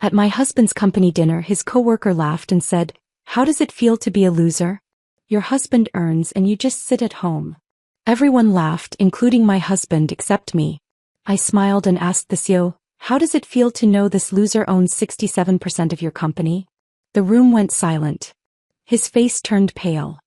At my husband's company dinner, his coworker laughed and said, "How does it feel to be a loser? Your husband earns and you just sit at home." Everyone laughed, including my husband except me. I smiled and asked the CEO, "How does it feel to know this loser owns 67% of your company?" The room went silent. His face turned pale.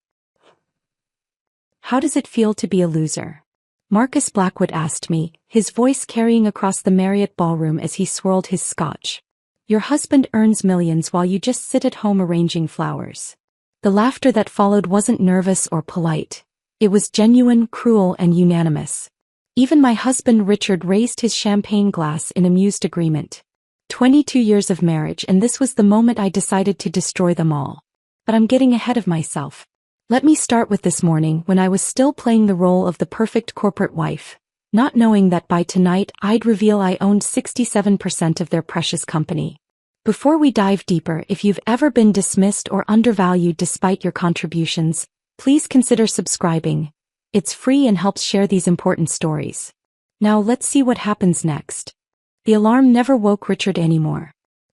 "How does it feel to be a loser?" Marcus Blackwood asked me, his voice carrying across the Marriott ballroom as he swirled his scotch. "Your husband earns millions while you just sit at home arranging flowers." The laughter that followed wasn't nervous or polite. It was genuine, cruel, and unanimous. Even my husband Richard raised his champagne glass in amused agreement. 22 years of marriage, and this was the moment I decided to destroy them all. But I'm getting ahead of myself. Let me start with this morning when I was still playing the role of the perfect corporate wife, not knowing that by tonight I'd reveal I owned 67% of their precious company. Before we dive deeper, if you've ever been dismissed or undervalued despite your contributions, please consider subscribing. It's free and helps share these important stories. Now let's see what happens next. The alarm never woke Richard anymore.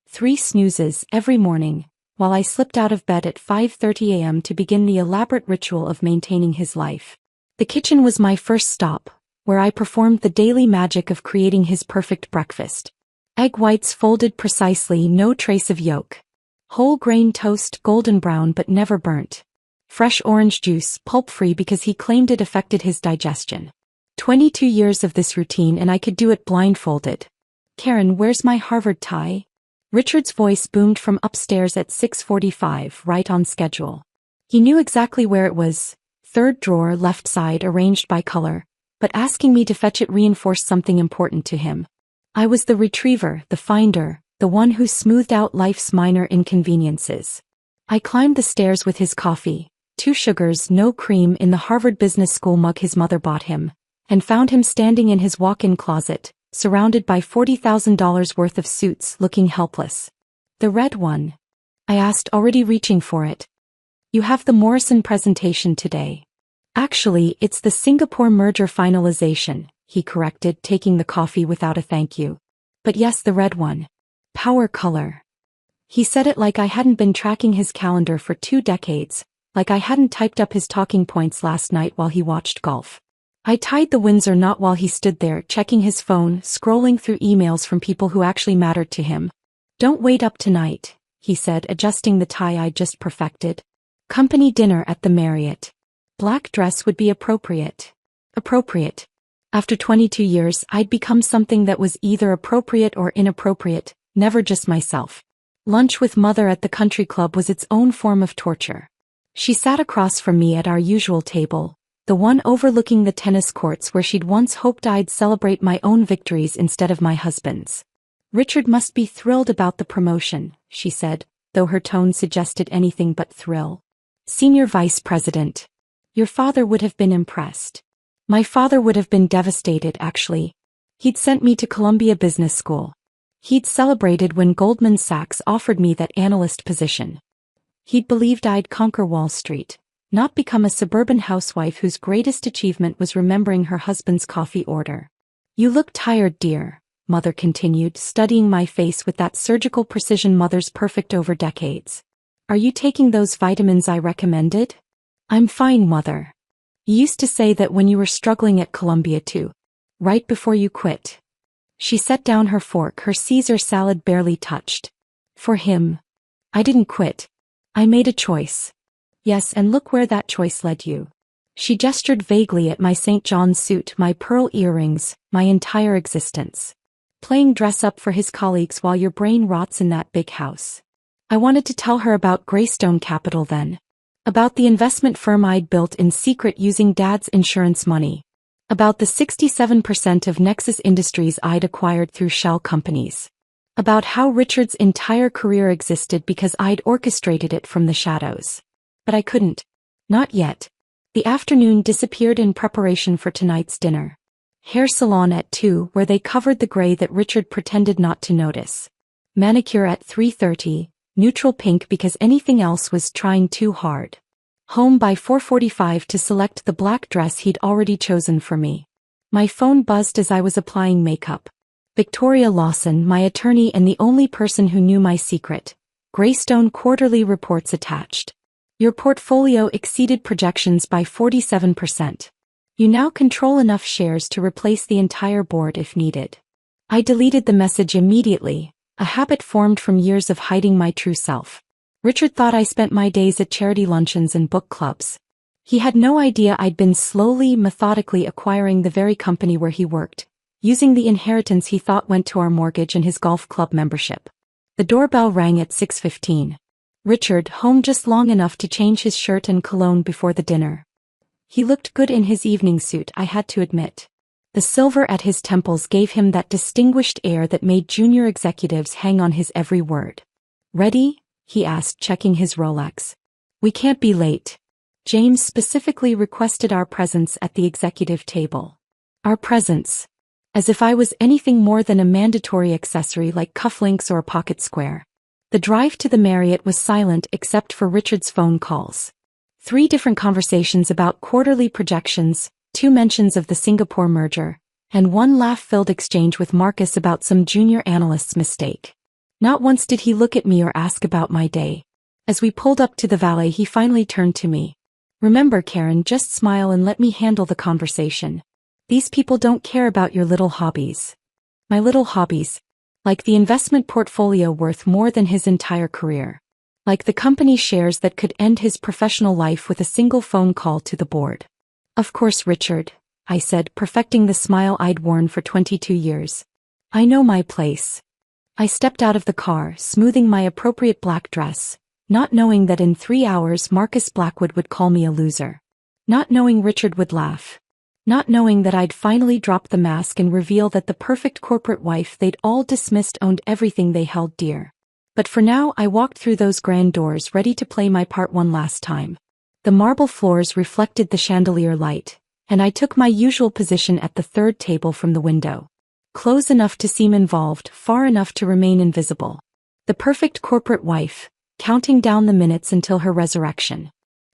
3 snoozes every morning, while I slipped out of bed at 5:30 a.m. to begin the elaborate ritual of maintaining his life. The kitchen was my first stop, where I performed the daily magic of creating his perfect breakfast. Egg whites folded precisely, no trace of yolk. Whole grain toast, golden brown but never burnt. Fresh orange juice, pulp-free because he claimed it affected his digestion. 22 years of this routine and I could do it blindfolded. "Karen, where's my Harvard tie?" Richard's voice boomed from upstairs at 6:45, right on schedule. He knew exactly where it was, 3rd drawer, left side, arranged by color, but asking me to fetch it reinforced something important to him. I was the retriever, the finder, the one who smoothed out life's minor inconveniences. I climbed the stairs with his coffee, 2 sugars, no cream, in the Harvard Business School mug his mother bought him, and found him standing in his walk-in closet, surrounded by $40,000 worth of suits, looking helpless. "The red one?" I asked, already reaching for it. "You have the Morrison presentation today." "Actually, it's the Singapore merger finalization," he corrected, taking the coffee without a thank you. "But yes, the red one. Power color." He said it like I hadn't been tracking his calendar for 2 decades, like I hadn't typed up his talking points last night while he watched golf. I tied the Windsor knot while he stood there, checking his phone, scrolling through emails from people who actually mattered to him. "Don't wait up tonight," he said, adjusting the tie I'd just perfected. "Company dinner at the Marriott. Black dress would be appropriate." Appropriate. After 22 years, I'd become something that was either appropriate or inappropriate, never just myself. Lunch with Mother at the country club was its own form of torture. She sat across from me at our usual table, the one overlooking the tennis courts where she'd once hoped I'd celebrate my own victories instead of my husband's. "Richard must be thrilled about the promotion," she said, though her tone suggested anything but thrill. "Senior Vice President. Your father would have been impressed." My father would have been devastated, actually. He'd sent me to Columbia Business School. He'd celebrated when Goldman Sachs offered me that analyst position. He'd believed I'd conquer Wall Street, not become a suburban housewife whose greatest achievement was remembering her husband's coffee order. "You look tired, dear," Mother continued, studying my face with that surgical precision Mother's perfect over decades. "Are you taking those vitamins I recommended?" "I'm fine, Mother. You used to say that when you were struggling at Columbia too. Right before you quit." She set down her fork, her Caesar salad barely touched. "For him. I didn't quit. I made a choice." "Yes, and look where that choice led you." She gestured vaguely at my St. John's suit, my pearl earrings, my entire existence. "Playing dress-up for his colleagues while your brain rots in that big house." I wanted to tell her about Greystone Capital then. About the investment firm I'd built in secret using Dad's insurance money. About the 67% of Nexus Industries I'd acquired through shell companies. About how Richard's entire career existed because I'd orchestrated it from the shadows. But I couldn't. Not yet. The afternoon disappeared in preparation for tonight's dinner. Hair salon at 2, where they covered the gray that Richard pretended not to notice. Manicure at 3:30, neutral pink because anything else was trying too hard. Home by 4:45 to select the black dress he'd already chosen for me. My phone buzzed as I was applying makeup. Victoria Lawson, my attorney and the only person who knew my secret. Greystone quarterly reports attached. Your portfolio exceeded projections by 47%. You now control enough shares to replace the entire board if needed. I deleted the message immediately, a habit formed from years of hiding my true self. Richard thought I spent my days at charity luncheons and book clubs. He had no idea I'd been slowly, methodically acquiring the very company where he worked, using the inheritance he thought went to our mortgage and his golf club membership. The doorbell rang at 6:15. Richard, home just long enough to change his shirt and cologne before the dinner. He looked good in his evening suit, I had to admit. The silver at his temples gave him that distinguished air that made junior executives hang on his every word. Ready? He asked, checking his Rolex. We can't be late. James specifically requested our presence at the executive table. Our presence. As if I was anything more than a mandatory accessory like cufflinks or a pocket square. The drive to the Marriott was silent except for Richard's phone calls. 3 different conversations about quarterly projections, 2 mentions of the Singapore merger, and 1 laugh-filled exchange with Marcus about some junior analyst's mistake. Not once did he look at me or ask about my day. As we pulled up to the valet, he finally turned to me. Remember, Karen, just smile and let me handle the conversation. These people don't care about your little hobbies. My little hobbies. Like the investment portfolio worth more than his entire career. Like the company shares that could end his professional life with a single phone call to the board. Of course, Richard, I said, perfecting the smile I'd worn for 22 years. I know my place. I stepped out of the car, smoothing my appropriate black dress, not knowing that in 3 hours Marcus Blackwood would call me a loser. Not knowing Richard would laugh. Not knowing that I'd finally drop the mask and reveal that the perfect corporate wife they'd all dismissed owned everything they held dear. But for now I walked through those grand doors ready to play my part one last time. The marble floors reflected the chandelier light, and I took my usual position at the third table from the window. Close enough to seem involved, far enough to remain invisible. The perfect corporate wife, counting down the minutes until her resurrection.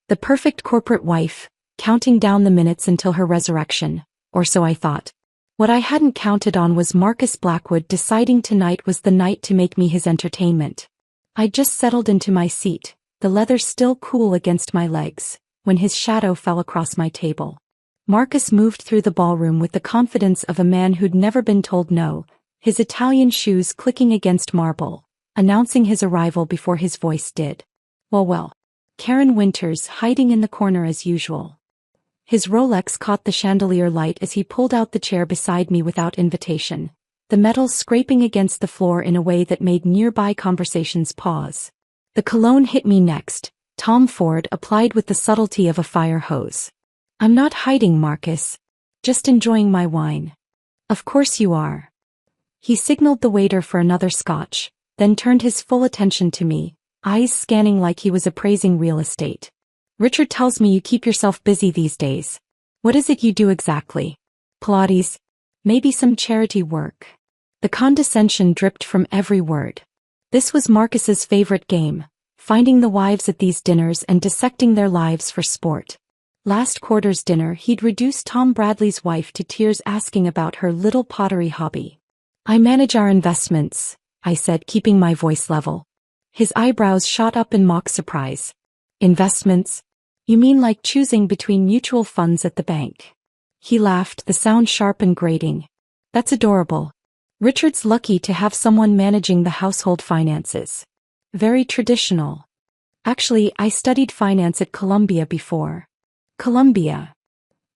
The perfect corporate wife, counting down the minutes until her resurrection, or so I thought. What I hadn't counted on was Marcus Blackwood deciding tonight was the night to make me his entertainment. I just settled into my seat, the leather still cool against my legs, when his shadow fell across my table. Marcus moved through the ballroom with the confidence of a man who'd never been told no, his Italian shoes clicking against marble, announcing his arrival before his voice did. Well. Karen Winters hiding in the corner as usual. His Rolex caught the chandelier light as he pulled out the chair beside me without invitation, the metal scraping against the floor in a way that made nearby conversations pause. The cologne hit me next, Tom Ford applied with the subtlety of a fire hose. I'm not hiding, Marcus. Just enjoying my wine. Of course you are. He signaled the waiter for another scotch, then turned his full attention to me, eyes scanning like he was appraising real estate. Richard tells me you keep yourself busy these days. What is it you do exactly? Pilates? Maybe some charity work. The condescension dripped from every word. This was Marcus's favorite game, finding the wives at these dinners and dissecting their lives for sport. Last quarter's dinner he'd reduced Tom Bradley's wife to tears asking about her little pottery hobby. I manage our investments, I said, keeping my voice level. His eyebrows shot up in mock surprise. Investments? You mean like choosing between mutual funds at the bank? He laughed, the sound sharp and grating. That's adorable. Richard's lucky to have someone managing the household finances. Very traditional. Actually, I studied finance at Columbia before. Columbia?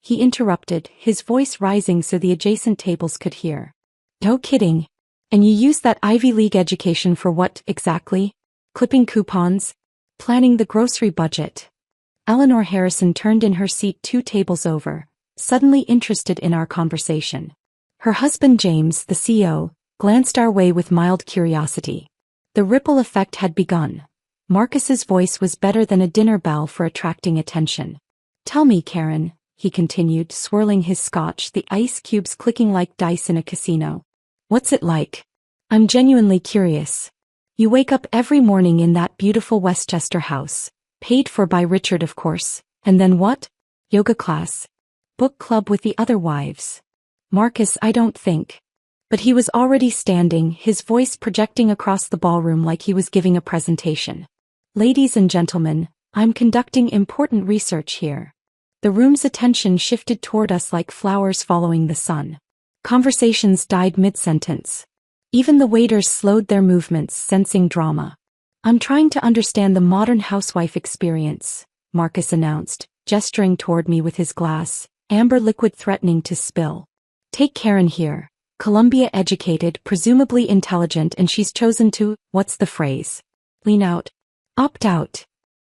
He interrupted, his voice rising so the adjacent tables could hear. No kidding. And you used that Ivy League education for what, exactly? Clipping coupons? Planning the grocery budget? Eleanor Harrison turned in her seat 2 tables over, suddenly interested in our conversation. Her husband James, the CEO, glanced our way with mild curiosity. The ripple effect had begun. Marcus's voice was better than a dinner bell for attracting attention. Tell me, Karen, he continued, swirling his scotch, the ice cubes clicking like dice in a casino. What's it like? I'm genuinely curious. You wake up every morning in that beautiful Westchester house, paid for by Richard of course, and then what? Yoga class? Book club with the other wives? Marcus, I don't think. But he was already standing, his voice projecting across the ballroom like he was giving a presentation. "Ladies and gentlemen, I'm conducting important research here." The room's attention shifted toward us like flowers following the sun. Conversations died mid-sentence. Even the waiters slowed their movements, sensing drama. "I'm trying to understand the modern housewife experience," Marcus announced, gesturing toward me with his glass, amber liquid threatening to spill. "Take Karen here. Columbia educated, presumably intelligent, and she's chosen to, what's the phrase? Lean out. Opt out."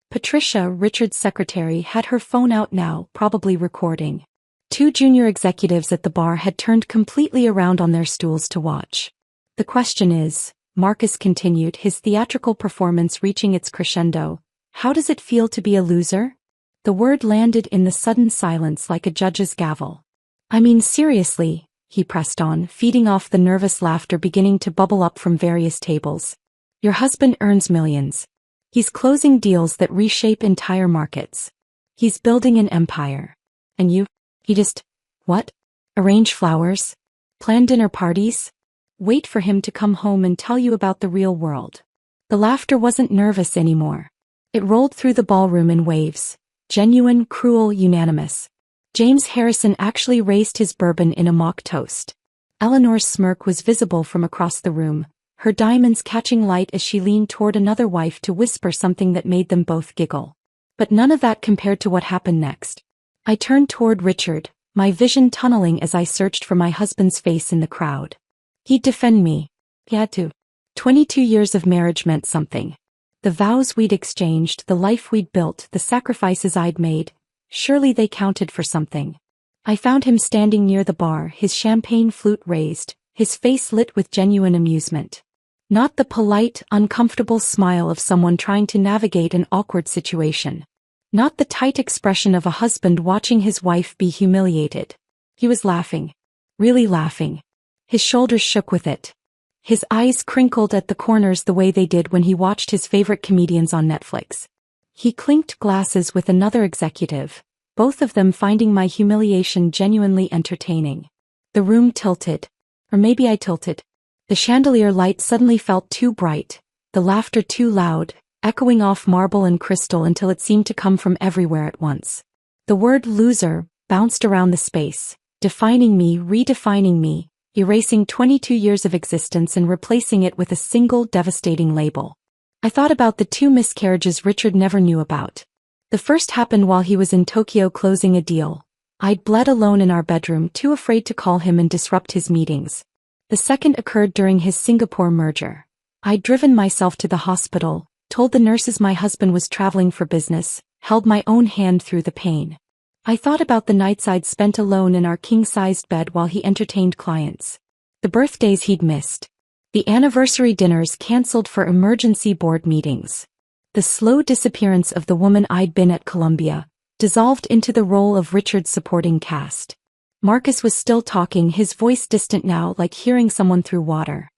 Patricia, Richard's secretary, had her phone out now, probably recording. Two junior executives at the bar had turned completely around on their stools to watch. "The question is," Marcus continued, his theatrical performance reaching its crescendo, "how does it feel to be a loser?" The word landed in the sudden silence like a judge's gavel. "I mean seriously," he pressed on, feeding off the nervous laughter beginning to bubble up from various tables. "Your husband earns millions. He's closing deals that reshape entire markets. He's building an empire. And he just, what? Arrange flowers? Plan dinner parties? Wait for him to come home and tell you about the real world." The laughter wasn't nervous anymore. It rolled through the ballroom in waves, genuine, cruel, unanimous. James Harrison actually raised his bourbon in a mock toast. Eleanor's smirk was visible from across the room, her diamonds catching light as she leaned toward another wife to whisper something that made them both giggle. But none of that compared to what happened next. I turned toward Richard, my vision tunneling as I searched for my husband's face in the crowd. He'd defend me. He had to. 22 years of marriage meant something. The vows we'd exchanged, the life we'd built, the sacrifices I'd made, surely they counted for something. I found him standing near the bar, his champagne flute raised, his face lit with genuine amusement. Not the polite, uncomfortable smile of someone trying to navigate an awkward situation. Not the tight expression of a husband watching his wife be humiliated. He was laughing. Really laughing. His shoulders shook with it. His eyes crinkled at the corners the way they did when he watched his favorite comedians on Netflix. He clinked glasses with another executive, both of them finding my humiliation genuinely entertaining. The room tilted. Or maybe I tilted. The chandelier light suddenly felt too bright, the laughter too loud, echoing off marble and crystal until it seemed to come from everywhere at once. The word loser bounced around the space, defining me, redefining me, erasing 22 years of existence and replacing it with a single devastating label. I thought about the two miscarriages Richard never knew about. The first happened while he was in Tokyo closing a deal. I'd bled alone in our bedroom, too afraid to call him and disrupt his meetings. The second occurred during his Singapore merger. I'd driven myself to the hospital, told the nurses my husband was traveling for business, held my own hand through the pain. I thought about the nights I'd spent alone in our king-sized bed while he entertained clients. The birthdays he'd missed. The anniversary dinners canceled for emergency board meetings. The slow disappearance of the woman I'd been at Columbia, dissolved into the role of Richard's supporting cast. Marcus was still talking, his voice distant now, like hearing someone through water.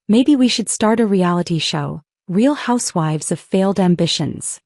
"Maybe we should start a reality show, Real Housewives of Failed Ambitions."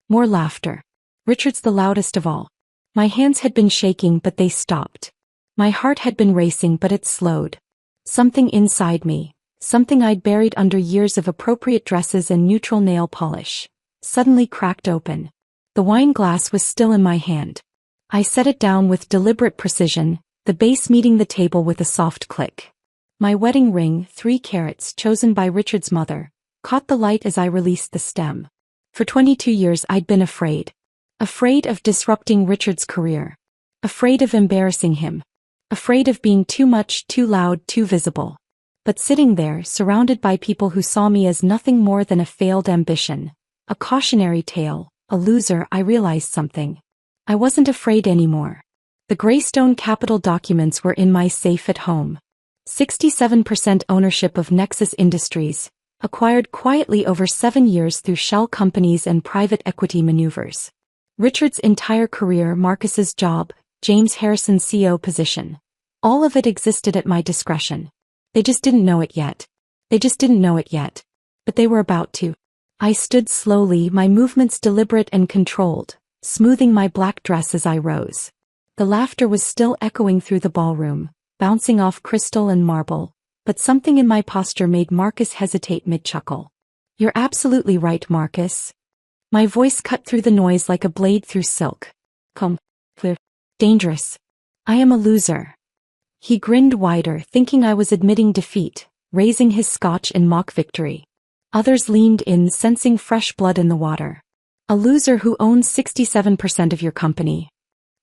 More laughter. Richard's the loudest of all. My hands had been shaking, but they stopped. My heart had been racing, but it slowed. Something inside me, something I'd buried under years of appropriate dresses and neutral nail polish, suddenly cracked open. The wine glass was still in my hand. I set it down with deliberate precision, the base meeting the table with a soft click. My wedding ring, 3 carats, chosen by Richard's mother, caught the light as I released the stem. For 22 years I'd been afraid. Afraid of disrupting Richard's career. Afraid of embarrassing him. Afraid of being too much, too loud, too visible. But sitting there, surrounded by people who saw me as nothing more than a failed ambition, a cautionary tale, a loser, I realized something. I wasn't afraid anymore. The Greystone Capital documents were in my safe at home. 67% ownership of Nexus Industries, acquired quietly over 7 years through shell companies and private equity maneuvers. Richard's entire career, Marcus's job, James Harrison's CEO position. All of it existed at my discretion. They just didn't know it yet. But they were about to. I stood slowly, my movements deliberate and controlled, smoothing my black dress as I rose. The laughter was still echoing through the ballroom, bouncing off crystal and marble, but something in my posture made Marcus hesitate mid-chuckle. You're absolutely right, Marcus. My voice cut through the noise like a blade through silk. Dangerous. I am a loser. He grinned wider, thinking I was admitting defeat, raising his scotch in mock victory. Others leaned in, sensing fresh blood in the water. A loser who owns 67% of your company.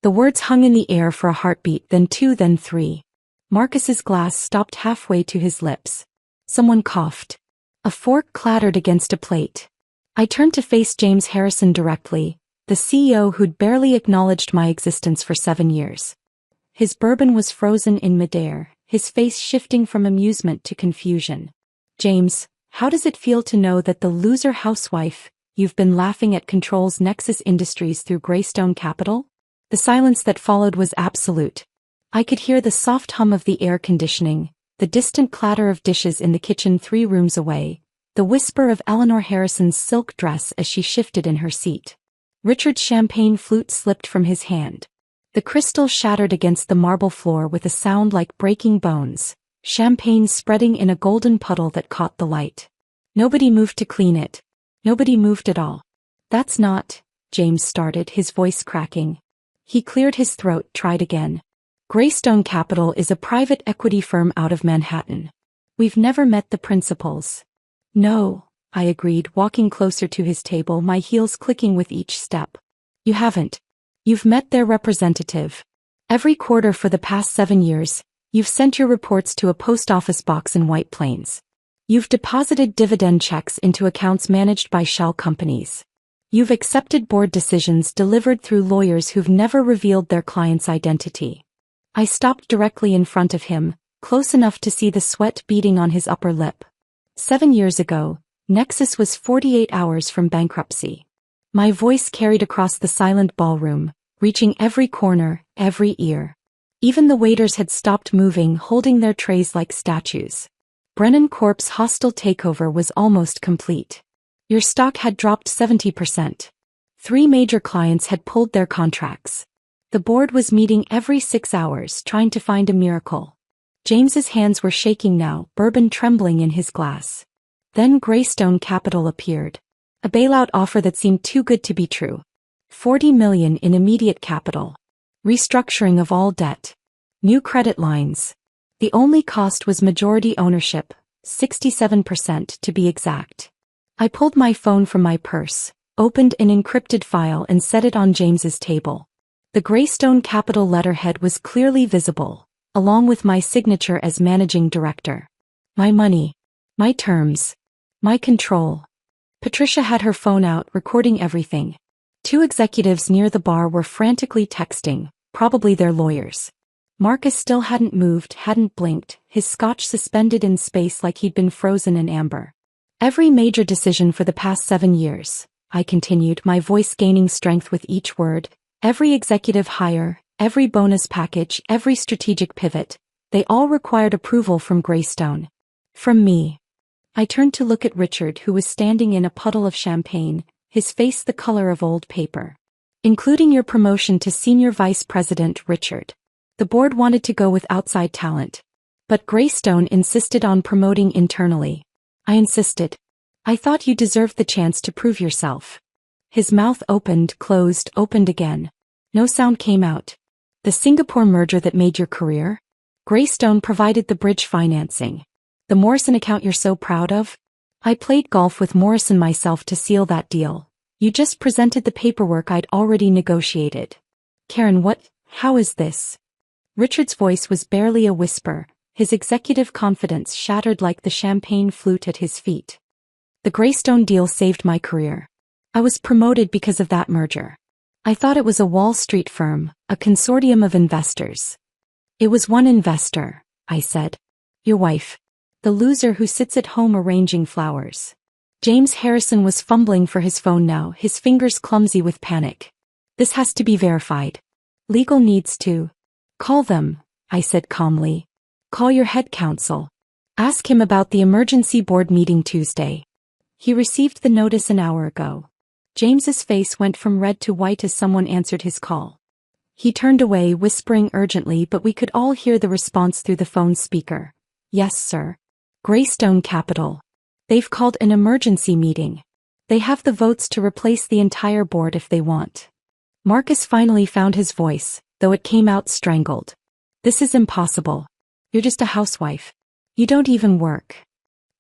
The words hung in the air for a heartbeat, then two, then three. Marcus's glass stopped halfway to his lips. Someone coughed. A fork clattered against a plate. I turned to face James Harrison directly, the CEO who'd barely acknowledged my existence for 7 years. His bourbon was frozen in midair, his face shifting from amusement to confusion. James, how does it feel to know that the loser housewife you've been laughing at controls Nexus Industries through Greystone Capital? The silence that followed was absolute. I could hear the soft hum of the air conditioning, the distant clatter of dishes in the kitchen 3 rooms away, the whisper of Eleanor Harrison's silk dress as she shifted in her seat. Richard's champagne flute slipped from his hand. The crystal shattered against the marble floor with a sound like breaking bones, champagne spreading in a golden puddle that caught the light. Nobody moved to clean it. Nobody moved at all. That's not, James started, his voice cracking. He cleared his throat, tried again. Greystone Capital is a private equity firm out of Manhattan. We've never met the principals. No, I agreed, walking closer to his table, my heels clicking with each step. You haven't. You've met their representative. Every quarter for the past 7 years, you've sent your reports to a post office box in White Plains. You've deposited dividend checks into accounts managed by shell companies. You've accepted board decisions delivered through lawyers who've never revealed their client's identity. I stopped directly in front of him, close enough to see the sweat beading on his upper lip. 7 years ago, Nexus was 48 hours from bankruptcy. My voice carried across the silent ballroom, reaching every corner, every ear. Even the waiters had stopped moving, holding their trays like statues. Brennan Corp's hostile takeover was almost complete. Your stock had dropped 70%. 3 major clients had pulled their contracts. The board was meeting every 6 hours, trying to find a miracle. James's hands were shaking now, bourbon trembling in his glass. Then Greystone Capital appeared. A bailout offer that seemed too good to be true. $40 million in immediate capital. Restructuring of all debt. New credit lines. The only cost was majority ownership, 67% to be exact. I pulled my phone from my purse, opened an encrypted file and set it on James's table. The Greystone Capital letterhead was clearly visible, along with my signature as managing director. My money. My terms. My control. Patricia had her phone out, recording everything. 2 executives near the bar were frantically texting, probably their lawyers. Marcus still hadn't moved, hadn't blinked, his scotch suspended in space like he'd been frozen in amber. Every major decision for the past 7 years, I continued, my voice gaining strength with each word, every executive hire, every bonus package, every strategic pivot, they all required approval from Greystone. From me. I turned to look at Richard, who was standing in a puddle of champagne, his face the color of old paper. Including your promotion to senior vice president, Richard. The board wanted to go with outside talent. But Greystone insisted on promoting internally. I insisted. I thought you deserved the chance to prove yourself. His mouth opened, closed, opened again. No sound came out. The Singapore merger that made your career? Greystone provided the bridge financing. The Morrison account you're so proud of? I played golf with Morrison myself to seal that deal. You just presented the paperwork I'd already negotiated. Karen, how is this? Richard's voice was barely a whisper, his executive confidence shattered like the champagne flute at his feet. The Greystone deal saved my career. I was promoted because of that merger. I thought it was a Wall Street firm, a consortium of investors. It was one investor, I said. Your wife. The loser who sits at home arranging flowers. James Harrison was fumbling for his phone now, his fingers clumsy with panic. This has to be verified. Legal needs to. Call them, I said calmly. Call your head counsel. Ask him about the emergency board meeting Tuesday. He received the notice an hour ago. James's face went from red to white as someone answered his call. He turned away, whispering urgently, but we could all hear the response through the phone speaker. Yes, sir. Greystone Capital. They've called an emergency meeting. They have the votes to replace the entire board if they want. Marcus finally found his voice, though it came out strangled. This is impossible. You're just a housewife. You don't even work.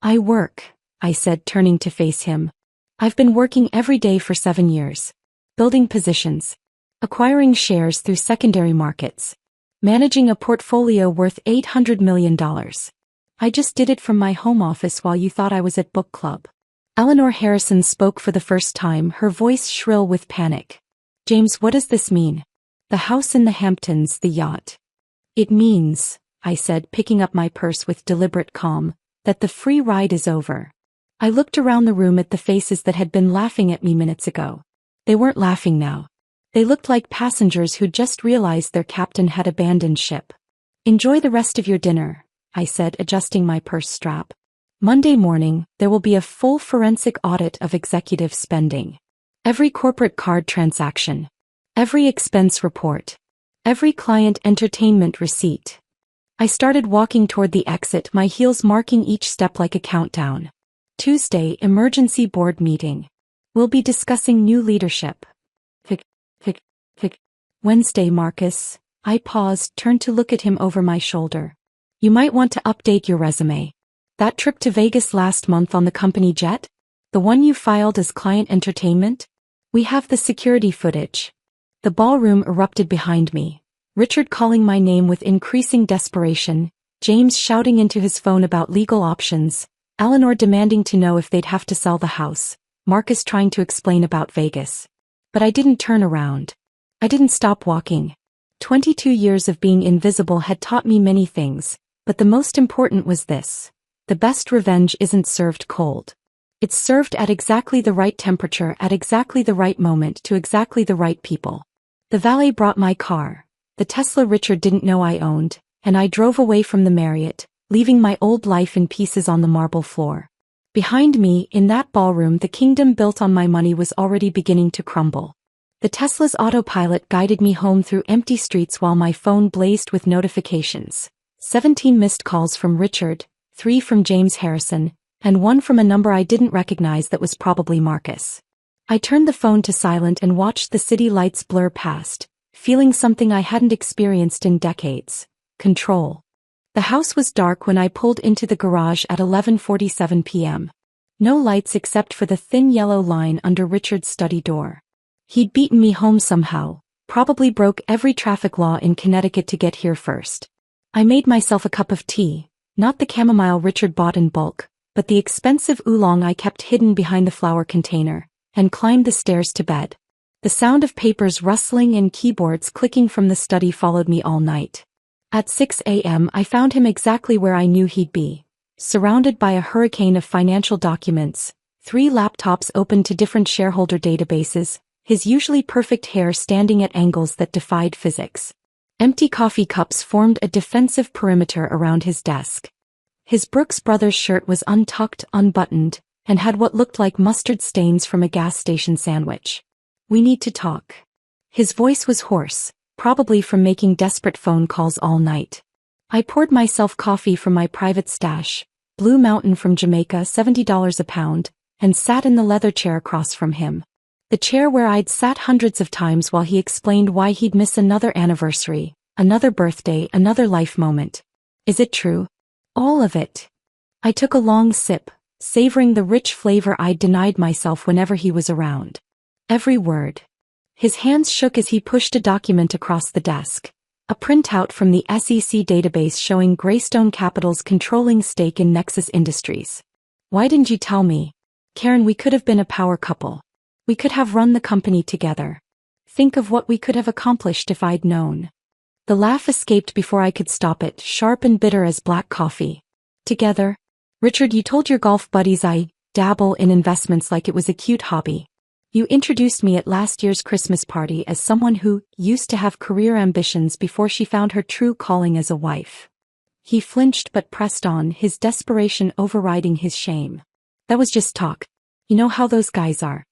I work, I said, turning to face him. I've been working every day for 7 years. Building positions. Acquiring shares through secondary markets. Managing a portfolio worth $800 million. I just did it from my home office while you thought I was at book club. Eleanor Harrison spoke for the first time, her voice shrill with panic. James, what does this mean? The house in the Hamptons, the yacht. It means, I said, picking up my purse with deliberate calm, that the free ride is over. I looked around the room at the faces that had been laughing at me minutes ago. They weren't laughing now. They looked like passengers who'd just realized their captain had abandoned ship. Enjoy the rest of your dinner, I said, adjusting my purse strap. Monday morning, there will be a full forensic audit of executive spending. Every corporate card transaction. Every expense report. Every client entertainment receipt. I started walking toward the exit, my heels marking each step like a countdown. Tuesday, emergency board meeting. We'll be discussing new leadership. Wednesday, Marcus. I paused, turned to look at him over my shoulder. You might want to update your resume. That trip to Vegas last month on the company jet? The one you filed as client entertainment? We have the security footage. The ballroom erupted behind me. Richard calling my name with increasing desperation, James shouting into his phone about legal options, Eleanor demanding to know if they'd have to sell the house, Marcus trying to explain about Vegas. But I didn't turn around. I didn't stop walking. 22 years of being invisible had taught me many things, but the most important was this. The best revenge isn't served cold. It's served at exactly the right temperature, at exactly the right moment, to exactly the right people. The valet brought my car, the Tesla Richard didn't know I owned, and I drove away from the Marriott, leaving my old life in pieces on the marble floor. Behind me, in that ballroom, the kingdom built on my money was already beginning to crumble. The Tesla's autopilot guided me home through empty streets while my phone blazed with notifications. 17 missed calls from Richard, 3 from James Harrison, and 1 from a number I didn't recognize that was probably Marcus. I turned the phone to silent and watched the city lights blur past, feeling something I hadn't experienced in decades. Control. The house was dark when I pulled into the garage at 11:47 p.m. No lights except for the thin yellow line under Richard's study door. He'd beaten me home somehow, probably broke every traffic law in Connecticut to get here first. I made myself a cup of tea, not the chamomile Richard bought in bulk, but the expensive oolong I kept hidden behind the flower container, and climbed the stairs to bed. The sound of papers rustling and keyboards clicking from the study followed me all night. At 6 a.m. I found him exactly where I knew he'd be, surrounded by a hurricane of financial documents, 3 laptops open to different shareholder databases, his usually perfect hair standing at angles that defied physics. Empty coffee cups formed a defensive perimeter around his desk. His Brooks Brothers shirt was untucked, unbuttoned, and had what looked like mustard stains from a gas station sandwich. We need to talk. His voice was hoarse, probably from making desperate phone calls all night. I poured myself coffee from my private stash, Blue Mountain from Jamaica, $70 a pound, and sat in the leather chair across from him. The chair where I'd sat hundreds of times while he explained why he'd miss another anniversary, another birthday, another life moment. Is it true? All of it. I took a long sip, savoring the rich flavor I'd denied myself whenever he was around. Every word. His hands shook as he pushed a document across the desk. A printout from the SEC database showing Greystone Capital's controlling stake in Nexus Industries. Why didn't you tell me? Karen, we could have been a power couple. We could have run the company together. Think of what we could have accomplished if I'd known. The laugh escaped before I could stop it, sharp and bitter as black coffee. Together? Richard, you told your golf buddies I dabble in investments like it was a cute hobby. You introduced me at last year's Christmas party as someone who used to have career ambitions before she found her true calling as a wife. He flinched but pressed on, his desperation overriding his shame. That was just talk. You know how those guys are.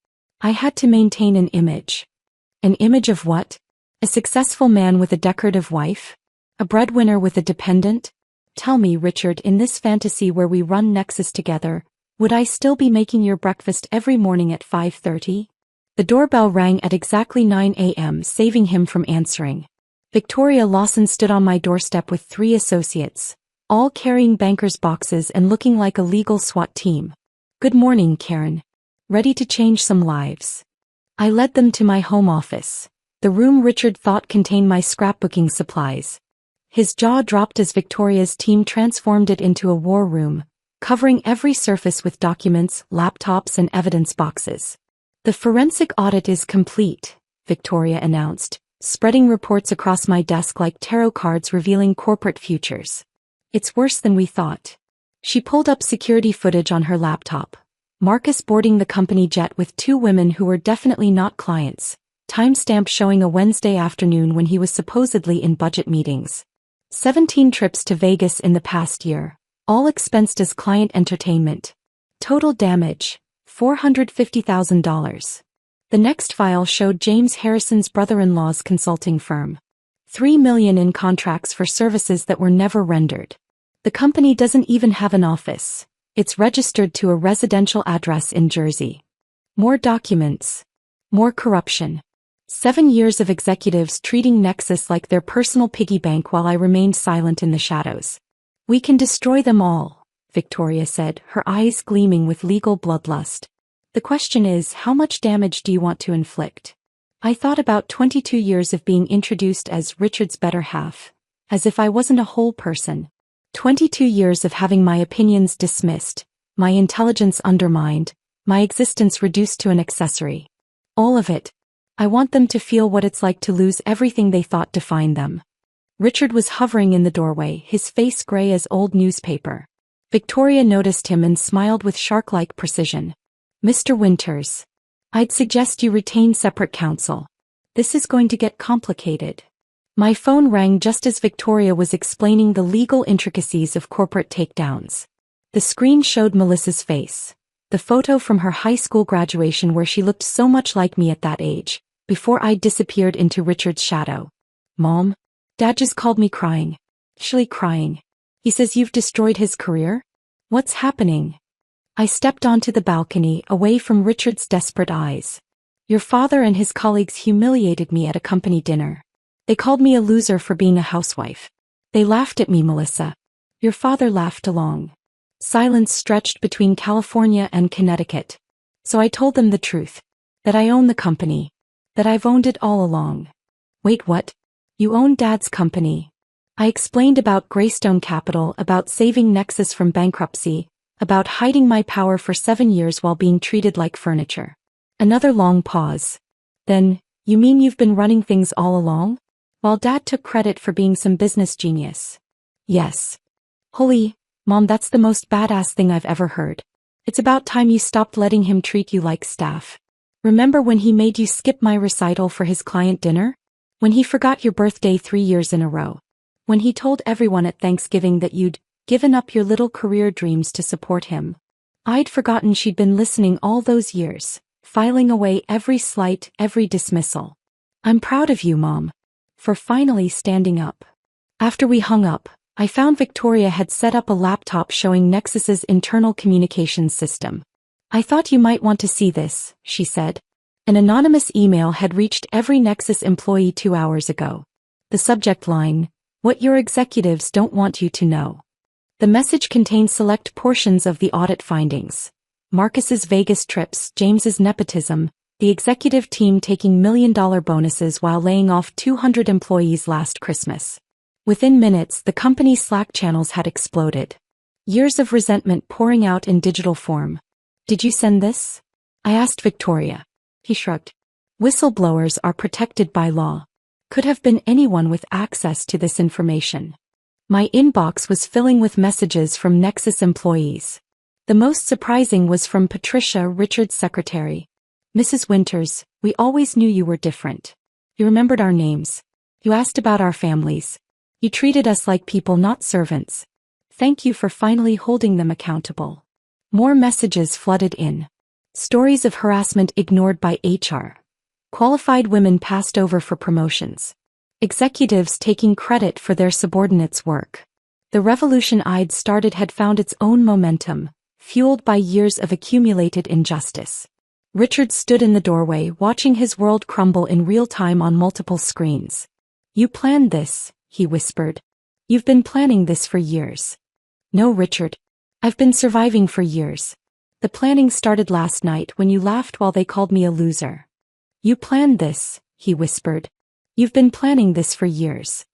I had to maintain an image. An image of what? A successful man with a decorative wife? A breadwinner with a dependent? Tell me, Richard, in this fantasy where we run Nexus together, would I still be making your breakfast every morning at 5:30? The doorbell rang at exactly 9 a.m., saving him from answering. Victoria Lawson stood on my doorstep with 3 associates, all carrying bankers' boxes and looking like a legal SWAT team. Good morning, Karen. Ready to change some lives? I led them to my home office, the room Richard thought contained my scrapbooking supplies. His jaw dropped as Victoria's team transformed it into a war room, covering every surface with documents, laptops, and evidence boxes. The forensic audit is complete, Victoria announced, spreading reports across my desk like tarot cards revealing corporate futures. It's worse than we thought. She pulled up security footage on her laptop. Marcus boarding the company jet with 2 women who were definitely not clients. Timestamp showing a Wednesday afternoon when he was supposedly in budget meetings. 17 trips to Vegas in the past year, all expensed as client entertainment. Total damage, $450,000. The next file showed James Harrison's brother-in-law's consulting firm. $3 million in contracts for services that were never rendered. The company doesn't even have an office. It's registered to a residential address in Jersey. More documents. More corruption. 7 years of executives treating Nexus like their personal piggy bank while I remained silent in the shadows. We can destroy them all, Victoria said, her eyes gleaming with legal bloodlust. The question is, how much damage do you want to inflict? I thought about 22 years of being introduced as Richard's better half, as if I wasn't a whole person. 22 years of having my opinions dismissed, my intelligence undermined, my existence reduced to an accessory. All of it. I want them to feel what it's like to lose everything they thought defined them. Richard was hovering in the doorway, his face gray as old newspaper. Victoria noticed him and smiled with shark-like precision. Mr. Winters, I'd suggest you retain separate counsel. This is going to get complicated. My phone rang just as Victoria was explaining the legal intricacies of corporate takedowns. The screen showed Melissa's face, the photo from her high school graduation where she looked so much like me at that age, before I disappeared into Richard's shadow. Mom? Dad just called me crying. Actually crying. He says you've destroyed his career? What's happening? I stepped onto the balcony, away from Richard's desperate eyes. Your father and his colleagues humiliated me at a company dinner. They called me a loser for being a housewife. They laughed at me, Melissa. Your father laughed along. Silence stretched between California and Connecticut. So I told them the truth. That I own the company. That I've owned it all along. Wait, what? You own Dad's company. I explained about Greystone Capital, about saving Nexus from bankruptcy, about hiding my power for 7 years while being treated like furniture. Another long pause. Then, you mean you've been running things all along? While Dad took credit for being some business genius. Yes. Holy, Mom, that's the most badass thing I've ever heard. It's about time you stopped letting him treat you like staff. Remember when he made you skip my recital for his client dinner? When he forgot your birthday 3 years in a row? When he told everyone at Thanksgiving that you'd given up your little career dreams to support him? I'd forgotten she'd been listening all those years, filing away every slight, every dismissal. I'm proud of you, Mom, for finally standing up. After we hung up, I found Victoria had set up a laptop showing Nexus's internal communications system. I thought you might want to see this, she said. An anonymous email had reached every Nexus employee 2 hours ago. The subject line, what your executives don't want you to know. The message contained select portions of the audit findings. Marcus's Vegas trips, James's nepotism, the executive team taking $1 million bonuses while laying off 200 employees last Christmas. Within minutes, the company's Slack channels had exploded. Years of resentment pouring out in digital form. Did you send this? I asked Victoria. He shrugged. Whistleblowers are protected by law. Could have been anyone with access to this information. My inbox was filling with messages from Nexus employees. The most surprising was from Patricia, Richard's secretary. Mrs. Winters, we always knew you were different. You remembered our names. You asked about our families. You treated us like people, not servants. Thank you for finally holding them accountable. More messages flooded in. Stories of harassment ignored by HR. Qualified women passed over for promotions. Executives taking credit for their subordinates' work. The revolution I'd started had found its own momentum, fueled by years of accumulated injustice. Richard stood in the doorway, watching his world crumble in real time on multiple screens. "You planned this," he whispered. "You've been planning this for years." "No, Richard. I've been surviving for years. The planning started last night when you laughed while they called me a loser." "You planned this," he whispered. "You've been planning this for years."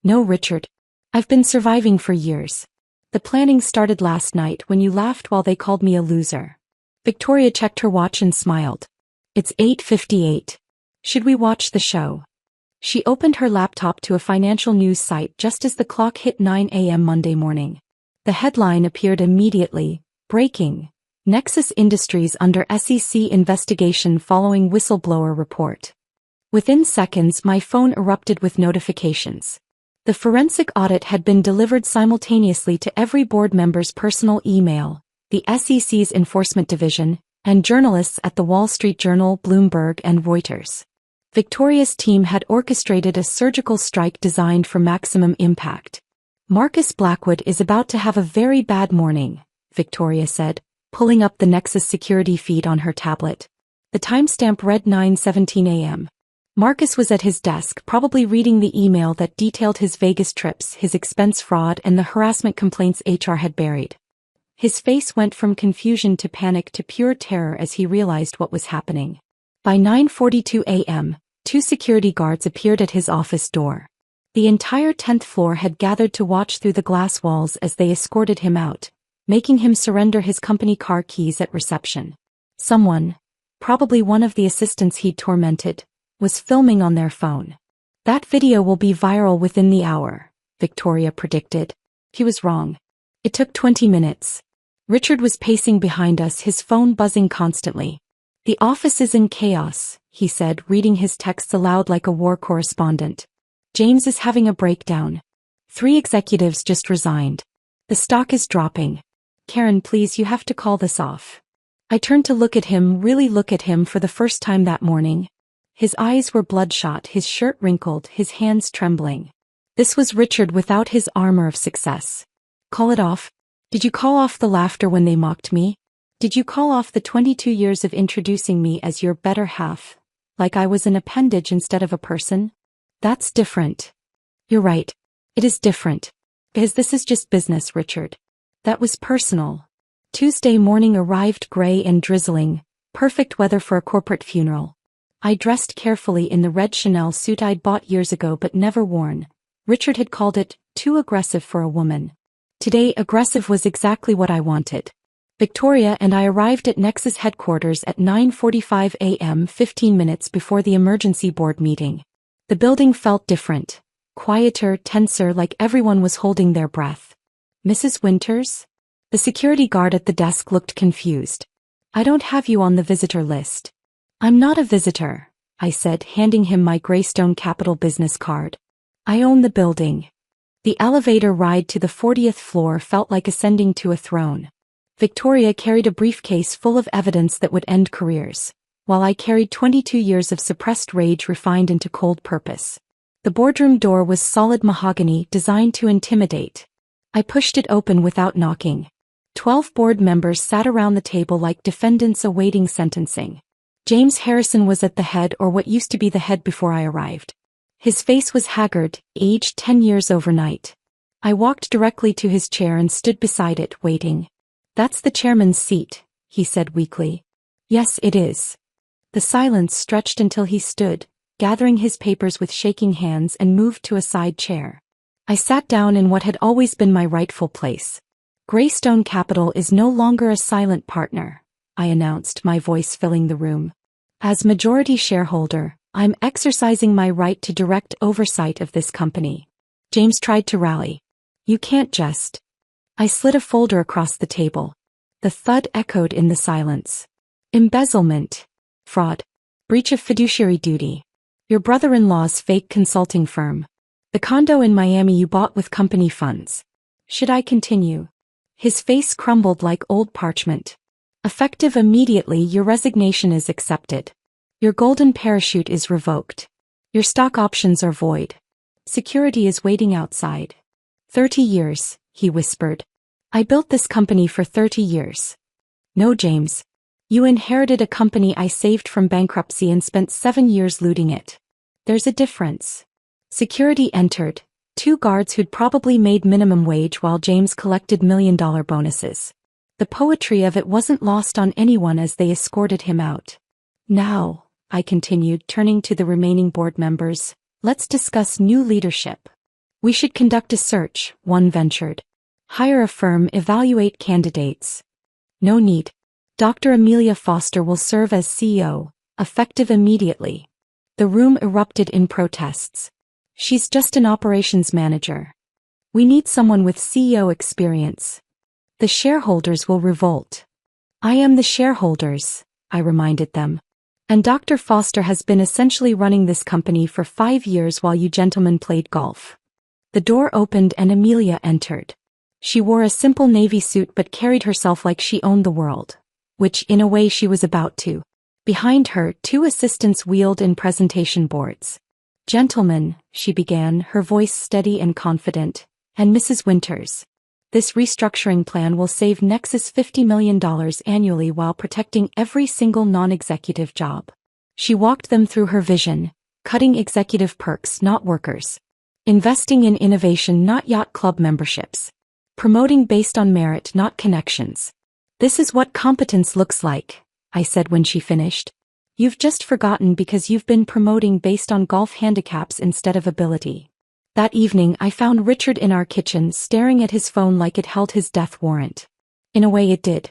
"No, Richard. I've been surviving for years. The planning started last night when you laughed while they called me a loser." Victoria checked her watch and smiled. "It's 8:58. Should we watch the show?" She opened her laptop to a financial news site just as the clock hit 9 a.m. Monday morning. The headline appeared immediately: "Breaking. Nexus Industries under SEC investigation following whistleblower report." Within seconds, my phone erupted with notifications. The forensic audit had been delivered simultaneously to every board member's personal email, the SEC's enforcement division, and journalists at the Wall Street Journal, Bloomberg, and Reuters. Victoria's team had orchestrated a surgical strike designed for maximum impact. "Marcus Blackwood is about to have a very bad morning," Victoria said, pulling up the Nexus security feed on her tablet. The timestamp read 9:17 a.m. Marcus was at his desk, probably reading the email that detailed his Vegas trips, his expense fraud, and the harassment complaints HR had buried. His face went from confusion to panic to pure terror as he realized what was happening. By 9:42 a.m., 2 security guards appeared at his office door. The entire 10th floor had gathered to watch through the glass walls as they escorted him out, making him surrender his company car keys at reception. Someone, probably one of the assistants he'd tormented, was filming on their phone. "That video will be viral within the hour," Victoria predicted. He was wrong. It took 20 minutes. Richard was pacing behind us, his phone buzzing constantly. "The office is in chaos," he said, reading his texts aloud like a war correspondent. "James is having a breakdown. 3 executives just resigned. The stock is dropping. Karen, please, you have to call this off." I turned to look at him, really look at him for the first time that morning. His eyes were bloodshot, his shirt wrinkled, his hands trembling. This was Richard without his armor of success. "Call it off? Did you call off the laughter when they mocked me? Did you call off the 22 years of introducing me as your better half, like I was an appendage instead of a person? That's different." "You're right. It is different. Because this is just business, Richard." That was personal. Tuesday morning arrived gray and drizzling, perfect weather for a corporate funeral. I dressed carefully in the red Chanel suit I'd bought years ago but never worn. Richard had called it too aggressive for a woman. Today, aggressive was exactly what I wanted. Victoria and I arrived at Nexus headquarters at 9:45 a.m., 15 minutes before the emergency board meeting. The building felt different, quieter, tenser, like everyone was holding their breath. "Mrs. Winters?" The security guard at the desk looked confused. "I don't have you on the visitor list." "I'm not a visitor," I said, handing him my Greystone Capital business card. "I own the building." The elevator ride to the 40th floor felt like ascending to a throne. Victoria carried a briefcase full of evidence that would end careers, while I carried 22 years of suppressed rage refined into cold purpose. The boardroom door was solid mahogany, designed to intimidate. I pushed it open without knocking. 12 board members sat around the table like defendants awaiting sentencing. James Harrison was at the head, or what used to be the head before I arrived. His face was haggard, aged 10 years overnight. I walked directly to his chair and stood beside it, waiting. "That's the chairman's seat," he said weakly. "Yes, it is." The silence stretched until he stood, gathering his papers with shaking hands, and moved to a side chair. I sat down in what had always been my rightful place. "Greystone Capital is no longer a silent partner," I announced, my voice filling the room. "As majority shareholder, I'm exercising my right to direct oversight of this company." James tried to rally. "You can't just..." I slid a folder across the table. The thud echoed in the silence. "Embezzlement. Fraud. Breach of fiduciary duty. Your brother-in-law's fake consulting firm. The condo in Miami you bought with company funds." Should I continue? His face crumbled like old parchment. "Effective immediately, your resignation is accepted. Your golden parachute is revoked. Your stock options are void. Security is waiting outside. 30 years, he whispered. I built this company for 30 years. No, James. You inherited a company I saved from bankruptcy and spent 7 years looting it. There's a difference. Security entered, 2 guards who'd probably made minimum wage while James collected million-dollar bonuses. The poetry of it wasn't lost on anyone as they escorted him out. Now, I continued, turning to the remaining board members, let's discuss new leadership. We should conduct a search, one ventured. Hire a firm, evaluate candidates. No need. Dr. Amelia Foster will serve as CEO, effective immediately. The room erupted in protests. She's just an operations manager. We need someone with CEO experience. The shareholders will revolt. I am the shareholders, I reminded them. And Dr. Foster has been essentially running this company for 5 years while you gentlemen played golf. The door opened and Amelia entered. She wore a simple navy suit but carried herself like she owned the world, which in a way she was about to. Behind her, 2 assistants wheeled in presentation boards. Gentlemen, she began, her voice steady and confident, and Mrs. Winters. This restructuring plan will save Nexus $50 million annually while protecting every single non-executive job. She walked them through her vision, cutting executive perks, not workers. Investing in innovation, not yacht club memberships. Promoting based on merit, not connections. This is what competence looks like, I said when she finished. You've just forgotten because you've been promoting based on golf handicaps instead of ability. That evening I found Richard in our kitchen staring at his phone like it held his death warrant. In a way it did.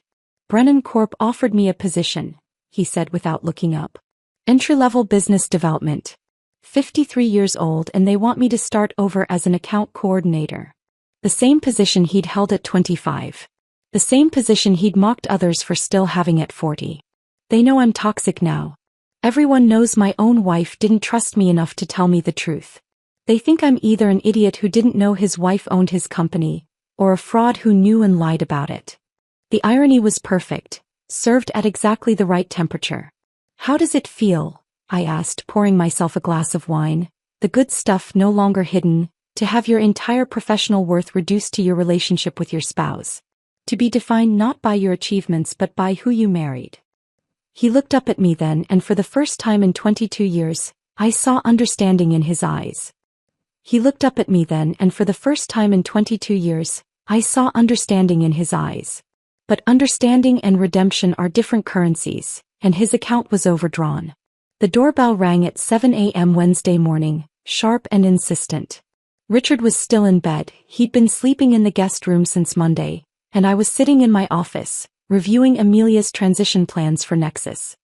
Brennan Corp offered me a position, he said without looking up. Entry-level business development. 53 years old and they want me to start over as an account coordinator. The same position he'd held at 25. The same position he'd mocked others for still having at 40. They know I'm toxic now. Everyone knows my own wife didn't trust me enough to tell me the truth. They think I'm either an idiot who didn't know his wife owned his company, or a fraud who knew and lied about it. The irony was perfect, served at exactly the right temperature. How does it feel? I asked, pouring myself a glass of wine. The good stuff no longer hidden, to have your entire professional worth reduced to your relationship with your spouse. To be defined not by your achievements but by who you married. He looked up at me then, and for the first time in 22 years, I saw understanding in his eyes. He looked up at me then, and for the first time in 22 years, I saw understanding in his eyes. But understanding and redemption are different currencies, and his account was overdrawn. The doorbell rang at 7 a.m. Wednesday morning, sharp and insistent. Richard was still in bed, he'd been sleeping in the guest room since Monday, and I was sitting in my office, reviewing Amelia's transition plans for Nexus.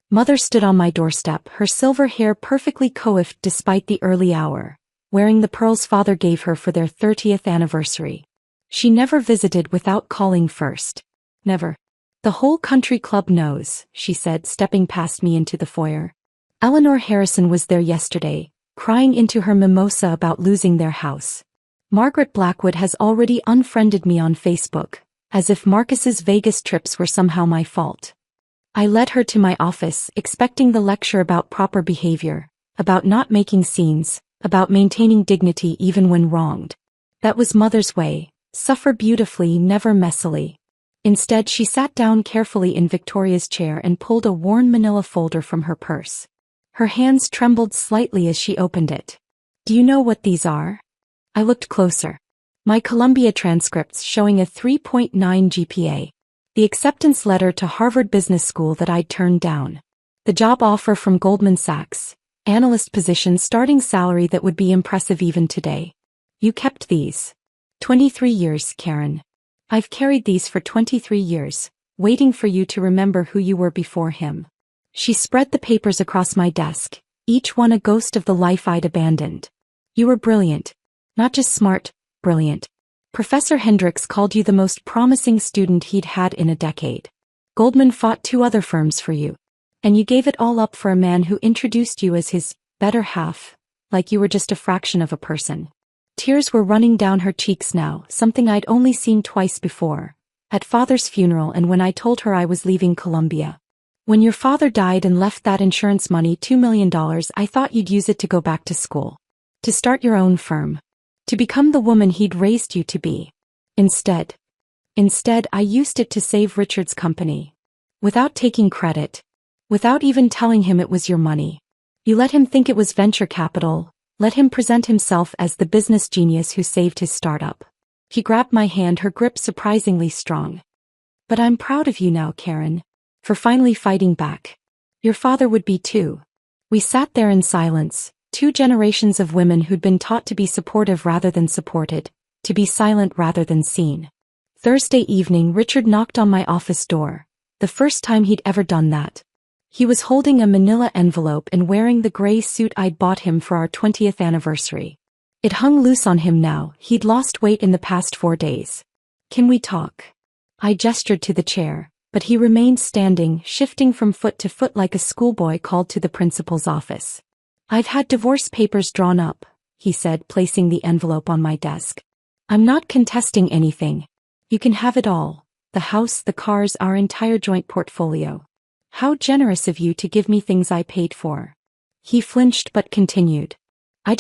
Mother stood on my doorstep, her silver hair perfectly coiffed despite the early hour, wearing the pearls father gave her for their 30th anniversary. She never visited without calling first. Never. The whole country club knows, she said, stepping past me into the foyer. Eleanor Harrison was there yesterday, crying into her mimosa about losing their house. Margaret Blackwood has already unfriended me on Facebook, as if Marcus's Vegas trips were somehow my fault. I led her to my office, expecting the lecture about proper behavior, about not making scenes, about maintaining dignity even when wronged. That was Mother's way, suffer beautifully, never messily. Instead, she sat down carefully in Victoria's chair and pulled a worn manila folder from her purse. Her hands trembled slightly as she opened it. Do you know what these are? I looked closer. My Columbia transcripts showing a 3.9 GPA. The acceptance letter to Harvard Business School that I'd turned down. The job offer from Goldman Sachs. Analyst position, starting salary that would be impressive even today. You kept these. 23 years, Karen. I've carried these for 23 years, waiting for you to remember who you were before him. She spread the papers across my desk, each one a ghost of the life I'd abandoned. You were brilliant. Not just smart, brilliant. Professor Hendricks called you the most promising student he'd had in a decade. Goldman fought 2 other firms for you. And you gave it all up for a man who introduced you as his better half, like you were just a fraction of a person. Tears were running down her cheeks now, something I'd only seen twice before. At Father's funeral and when I told her I was leaving Columbia. When your father died and left that insurance money, $2 million, I thought you'd use it to go back to school. To start your own firm. To become the woman he'd raised you to be. Instead, Instead, I used it to save Richard's company. Without taking credit. Without even telling him it was your money. You let him think it was venture capital, let him present himself as the business genius who saved his startup. He grabbed my hand, her grip surprisingly strong. But I'm proud of you now, Karen. For finally fighting back. Your father would be too. We sat there in silence, two generations of women who'd been taught to be supportive rather than supported, to be silent rather than seen. Thursday evening, Richard knocked on my office door, the first time he'd ever done that. He was holding a manila envelope and wearing the gray suit I'd bought him for our 20th anniversary. It hung loose on him now, he'd lost weight in the past 4 days. Can we talk? I gestured to the chair, but he remained standing, shifting from foot to foot like a schoolboy called to the principal's office. I've had divorce papers drawn up, he said, placing the envelope on my desk. I'm not contesting anything. You can have it all, the house, the cars, our entire joint portfolio. How generous of you to give me things I paid for. He flinched but continued. I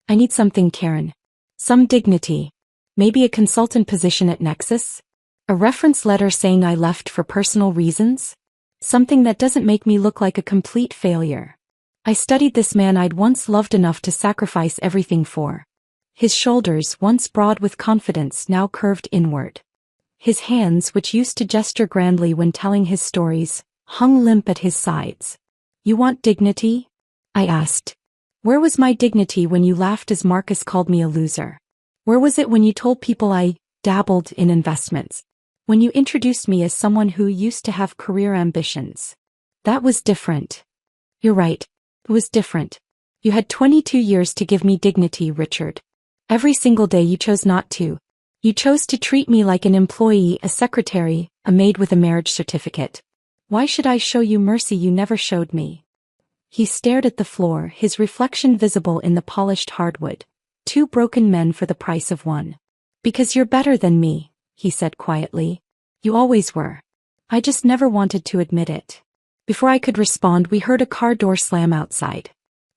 need something, Karen. Some dignity. Maybe a consultant position at Nexus? A reference letter saying I left for personal reasons? Something that doesn't make me look like a complete failure. I studied this man I'd once loved enough to sacrifice everything for. His shoulders, once broad with confidence, now curved inward. His hands, which used to gesture grandly when telling his stories, hung limp at his sides. You want dignity? I asked. Where was my dignity when you laughed as Marcus called me a loser? Where was it when you told people I dabbled in investments? When you introduced me as someone who used to have career ambitions? That was different. You're right. It was different. You had 22 years to give me dignity, Richard. Every single day you chose not to. You chose to treat me like an employee, a secretary, a maid with a marriage certificate. Why should I show you mercy you never showed me? He stared at the floor, his reflection visible in the polished hardwood. 2 broken men for the price of 1. Because you're better than me, he said quietly. You always were. I just never wanted to admit it. Before I could respond, we heard a car door slam outside.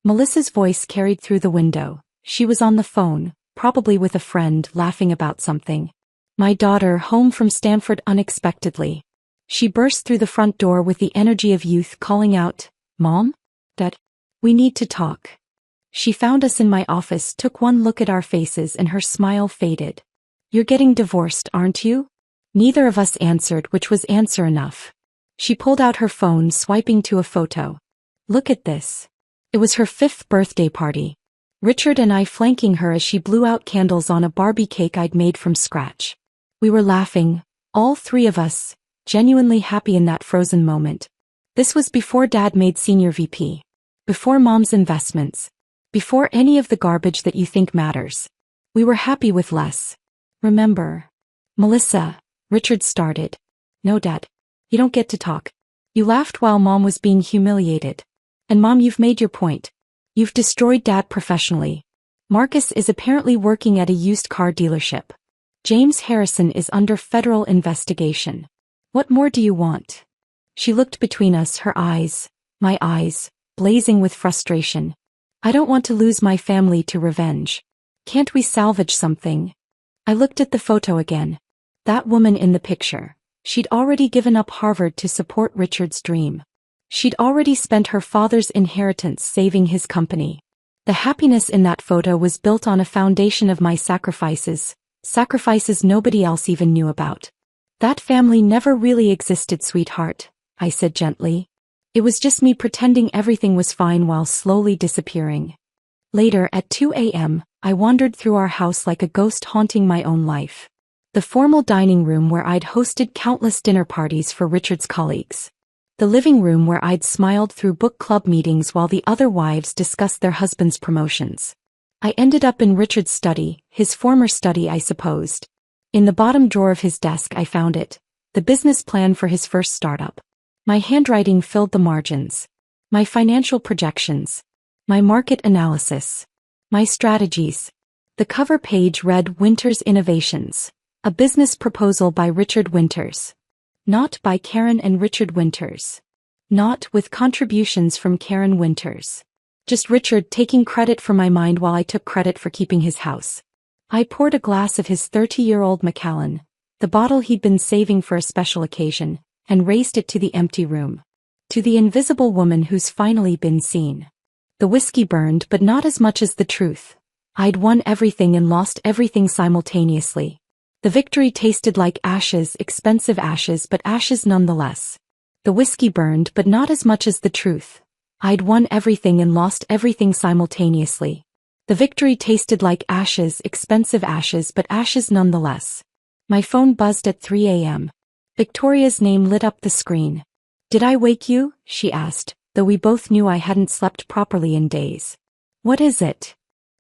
Melissa's voice carried through the window. She was on the phone, probably with a friend, laughing about something. My daughter, home from Stanford unexpectedly. She burst through the front door with the energy of youth, calling out, Mom? Dad? We need to talk. She found us in my office, took one look at our faces, and her smile faded. You're getting divorced, aren't you? Neither of us answered, which was answer enough. She pulled out her phone, swiping to a photo. Look at this. It was her 5th birthday party. Richard and I flanking her as she blew out candles on a Barbie cake I'd made from scratch. We were laughing, all 3 of us, genuinely happy in that frozen moment. This was before Dad made senior VP. Before Mom's investments. Before any of the garbage that you think matters. We were happy with less. Remember? Melissa, Richard started. No, Dad. You don't get to talk. You laughed while Mom was being humiliated. And Mom, you've made your point. You've destroyed Dad professionally. Marcus is apparently working at a used car dealership. James Harrison is under federal investigation. What more do you want? She looked between us, her eyes, my eyes, blazing with frustration. I don't want to lose my family to revenge. Can't we salvage something? I looked at the photo again. That woman in the picture. She'd already given up Harvard to support Richard's dream. She'd already spent her father's inheritance saving his company. The happiness in that photo was built on a foundation of my sacrifices nobody else even knew about. That family never really existed, sweetheart, I said gently. It was just me pretending everything was fine while slowly disappearing. Later, at 2 a.m., I wandered through our house like a ghost haunting my own life. The formal dining room where I'd hosted countless dinner parties for Richard's colleagues. The living room where I'd smiled through book club meetings while the other wives discussed their husbands' promotions. I ended up in Richard's study, his former study I supposed. In the bottom drawer of his desk I found it, the business plan for his first startup. My handwriting filled the margins. My financial projections. My market analysis. My strategies. The cover page read Winters Innovations, a business proposal by Richard Winters. Not by Karen and Richard Winters. Not with contributions from Karen Winters. Just Richard taking credit for my mind while I took credit for keeping his house. I poured a glass of his 30-year-old Macallan, the bottle he'd been saving for a special occasion, and raised it to the empty room. To the invisible woman who's finally been seen. The whiskey burned, but not as much as the truth. I'd won everything and lost everything simultaneously. The victory tasted like ashes, expensive ashes, but ashes nonetheless. The whiskey burned, but not as much as the truth. I'd won everything and lost everything simultaneously. The victory tasted like ashes, expensive ashes, but ashes nonetheless. My phone buzzed at 3 a.m. Victoria's name lit up the screen. "Did I wake you?" she asked, though we both knew I hadn't slept properly in days. "What is it?"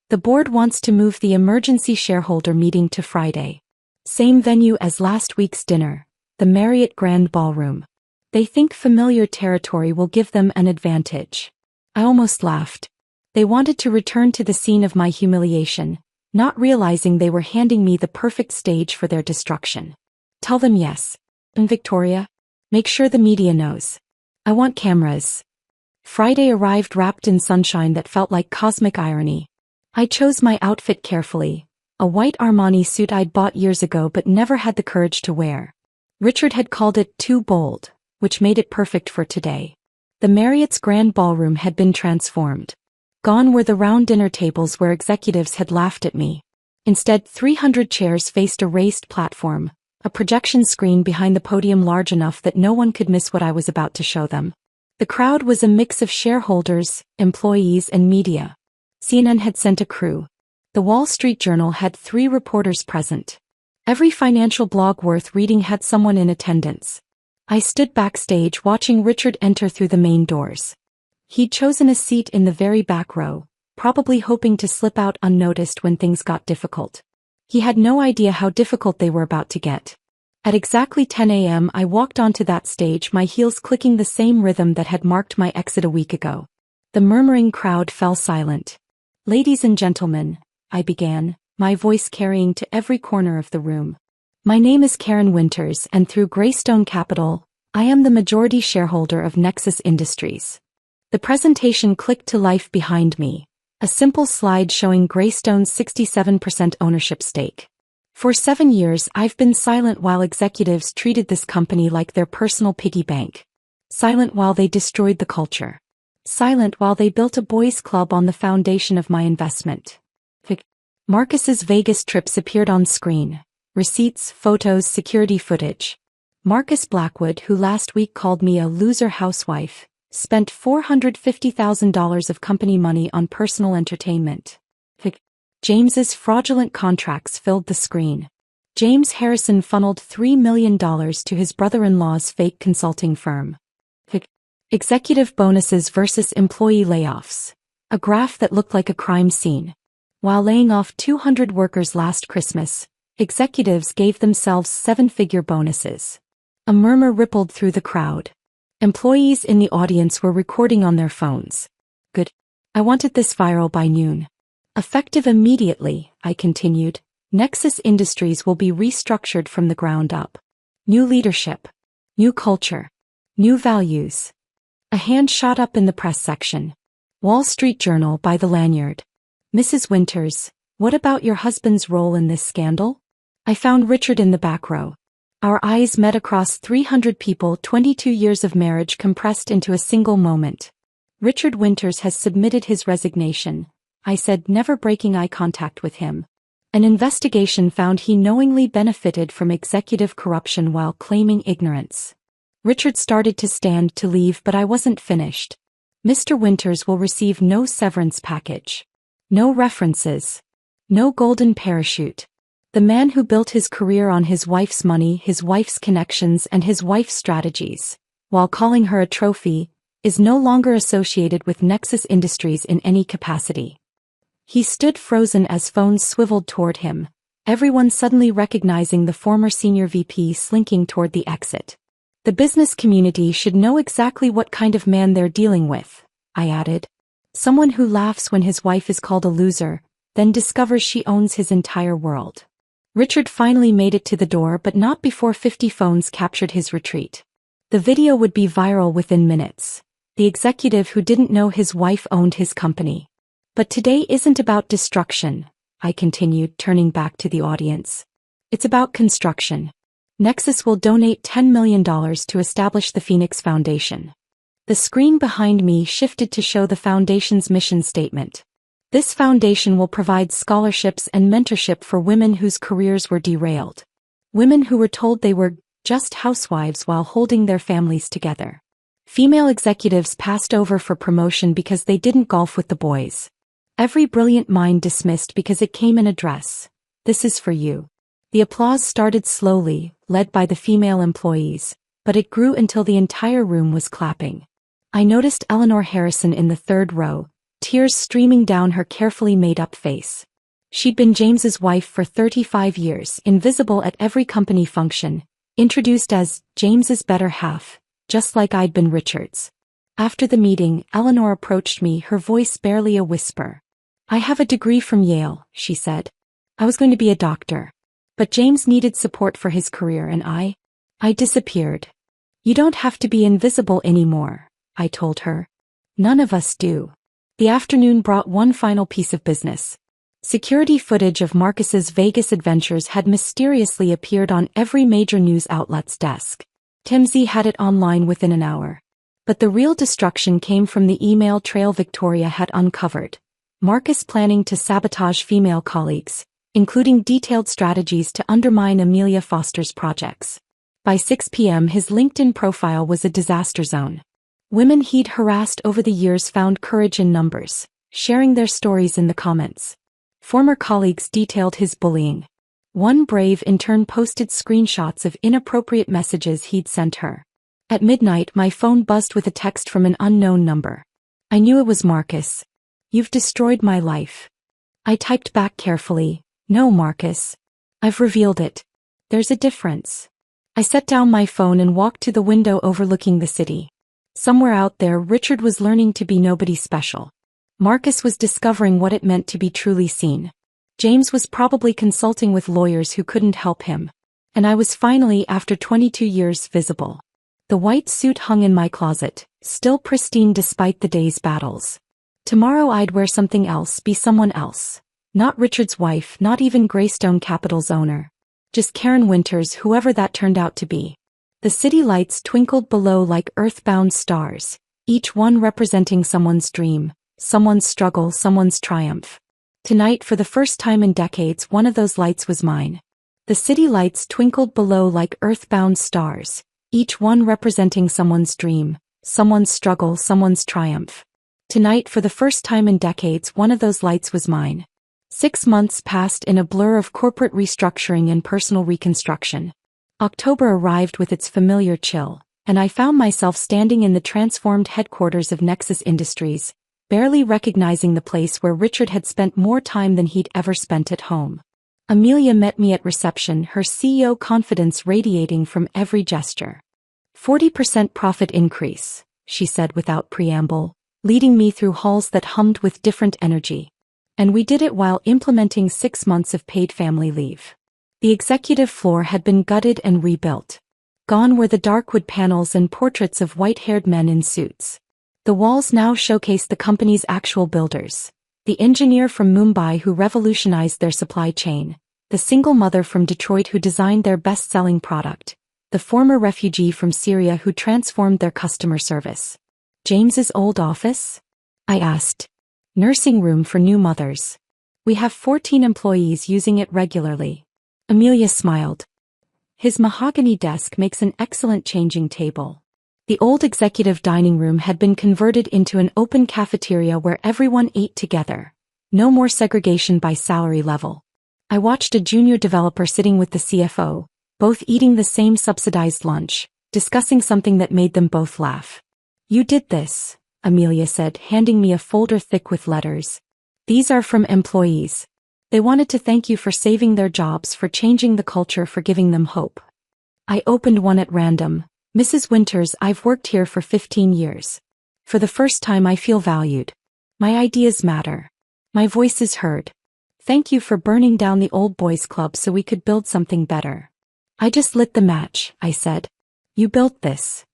"The board wants to move the emergency shareholder meeting to Friday. Same venue as last week's dinner, the Marriott Grand Ballroom. They think familiar territory will give them an advantage." I almost laughed. They wanted to return to the scene of my humiliation, not realizing they were handing me the perfect stage for their destruction. "Tell them yes. And Victoria? Make sure the media knows. I want cameras." Friday arrived wrapped in sunshine that felt like cosmic irony. I chose my outfit carefully, a white Armani suit I'd bought years ago but never had the courage to wear. Richard had called it too bold, which made it perfect for today. The Marriott's Grand Ballroom had been transformed. Gone were the round dinner tables where executives had laughed at me. Instead, 300 chairs faced a raised platform, a projection screen behind the podium large enough that no one could miss what I was about to show them. The crowd was a mix of shareholders, employees, and media. CNN had sent a crew. The Wall Street Journal had 3 reporters present. Every financial blog worth reading had someone in attendance. I stood backstage watching Richard enter through the main doors. He'd chosen a seat in the very back row, probably hoping to slip out unnoticed when things got difficult. He had no idea how difficult they were about to get. At exactly 10 a.m. I walked onto that stage, my heels clicking the same rhythm that had marked my exit a week ago. The murmuring crowd fell silent. "Ladies and gentlemen," I began, my voice carrying to every corner of the room. "My name is Karen Winters, and through Greystone Capital, I am the majority shareholder of Nexus Industries." The presentation clicked to life behind me, a simple slide showing Greystone's 67% ownership stake. For 7 years I've been silent while executives treated this company like their personal piggy bank. Silent while they destroyed the culture. Silent while they built a boys' club on the foundation of my investment. Marcus's Vegas trips appeared on screen. Receipts, photos, security footage. Marcus Blackwood, who last week called me a loser housewife, spent $450,000 of company money on personal entertainment. James's fraudulent contracts filled the screen. James Harrison funneled $3 million to his brother-in-law's fake consulting firm. Executive bonuses versus employee layoffs. A graph that looked like a crime scene. While laying off 200 workers last Christmas, executives gave themselves 7-figure bonuses. A murmur rippled through the crowd. Employees in the audience were recording on their phones. Good. I wanted this viral by noon. Effective immediately, I continued, Nexus Industries will be restructured from the ground up. New leadership. New culture. New values. A hand shot up in the press section. Wall Street Journal by the lanyard. "Mrs. Winters, what about your husband's role in this scandal?" I found Richard in the back row. Our eyes met across 300 people, 22 years of marriage compressed into a single moment. "Richard Winters has submitted his resignation," I said, never breaking eye contact with him. "An investigation found he knowingly benefited from executive corruption while claiming ignorance." Richard started to stand to leave, but I wasn't finished. "Mr. Winters will receive no severance package. No references. No golden parachute. The man who built his career on his wife's money, his wife's connections, and his wife's strategies, while calling her a trophy, is no longer associated with Nexus Industries in any capacity." He stood frozen as phones swiveled toward him, everyone suddenly recognizing the former senior VP slinking toward the exit. "The business community should know exactly what kind of man they're dealing with," I added. "Someone who laughs when his wife is called a loser, then discovers she owns his entire world." Richard finally made it to the door, but not before 50 phones captured his retreat. The video would be viral within minutes. The executive who didn't know his wife owned his company. But today isn't about destruction. I continued, turning back to the audience. It's about construction. Nexus will donate $10 million to establish the Phoenix Foundation. The screen behind me shifted to show the foundation's mission statement. This foundation will provide scholarships and mentorship for women whose careers were derailed. Women who were told they were just housewives while holding their families together. Female executives passed over for promotion because they didn't golf with the boys. Every brilliant mind dismissed because it came in a dress. This is for you. The applause started slowly, led by the female employees, but it grew until the entire room was clapping. I noticed Eleanor Harrison in the third row, tears streaming down her carefully made-up face. She'd been James's wife for 35 years, invisible at every company function, introduced as James's better half, just like I'd been Richard's. After the meeting, Eleanor approached me, her voice barely a whisper. I have a degree from Yale, she said. I was going to be a doctor. But James needed support for his career and I disappeared. You don't have to be invisible anymore, I told her. None of us do. The afternoon brought one final piece of business. Security footage of Marcus's Vegas adventures had mysteriously appeared on every major news outlet's desk. TMZ had it online within an hour. But the real destruction came from the email trail Victoria had uncovered. Marcus planning to sabotage female colleagues, including detailed strategies to undermine Amelia Foster's projects. By 6 p.m. his LinkedIn profile was a disaster zone. Women he'd harassed over the years found courage in numbers, sharing their stories in the comments. Former colleagues detailed his bullying. One brave intern posted screenshots of inappropriate messages he'd sent her. At midnight my phone buzzed with a text from an unknown number. I knew it was Marcus. You've destroyed my life. I typed back carefully. No, Marcus. I've revealed it. There's a difference. I set down my phone and walked to the window overlooking the city. Somewhere out there Richard was learning to be nobody special. Marcus was discovering what it meant to be truly seen. James was probably consulting with lawyers who couldn't help him. And I was finally, after 22 years, visible. The white suit hung in my closet, still pristine despite the day's battles. Tomorrow I'd wear something else, be someone else. Not Richard's wife, not even Greystone Capital's owner. Just Karen Winters, whoever that turned out to be. The city lights twinkled below like earthbound stars, each one representing someone's dream, someone's struggle, someone's triumph. Tonight, for the first time in decades, one of those lights was mine. The city lights twinkled below like earthbound stars, each one representing someone's dream, someone's struggle, someone's triumph. Tonight, for the first time in decades, one of those lights was mine. 6 months passed in a blur of corporate restructuring and personal reconstruction. October arrived with its familiar chill, and I found myself standing in the transformed headquarters of Nexus Industries, barely recognizing the place where Richard had spent more time than he'd ever spent at home. Amelia met me at reception, her CEO confidence radiating from every gesture. 40% profit increase, she said without preamble, leading me through halls that hummed with different energy. And we did it while implementing 6 months of paid family leave. The executive floor had been gutted and rebuilt. Gone were the dark wood panels and portraits of white-haired men in suits. The walls now showcased the company's actual builders. The engineer from Mumbai who revolutionized their supply chain. The single mother from Detroit who designed their best-selling product. The former refugee from Syria who transformed their customer service. James's old office? I asked. Nursing room for new mothers. We have 14 employees using it regularly. Amelia smiled. His mahogany desk makes an excellent changing table. The old executive dining room had been converted into an open cafeteria where everyone ate together. No more segregation by salary level. I watched a junior developer sitting with the CFO, both eating the same subsidized lunch, discussing something that made them both laugh. You did this, Amelia said, handing me a folder thick with letters. These are from employees. They wanted to thank you for saving their jobs, for changing the culture, for giving them hope. I opened one at random. Mrs. Winters, I've worked here for 15 years. For the first time I feel valued. My ideas matter. My voice is heard. Thank you for burning down the old boys club so we could build something better. I just lit the match, I said. You built this.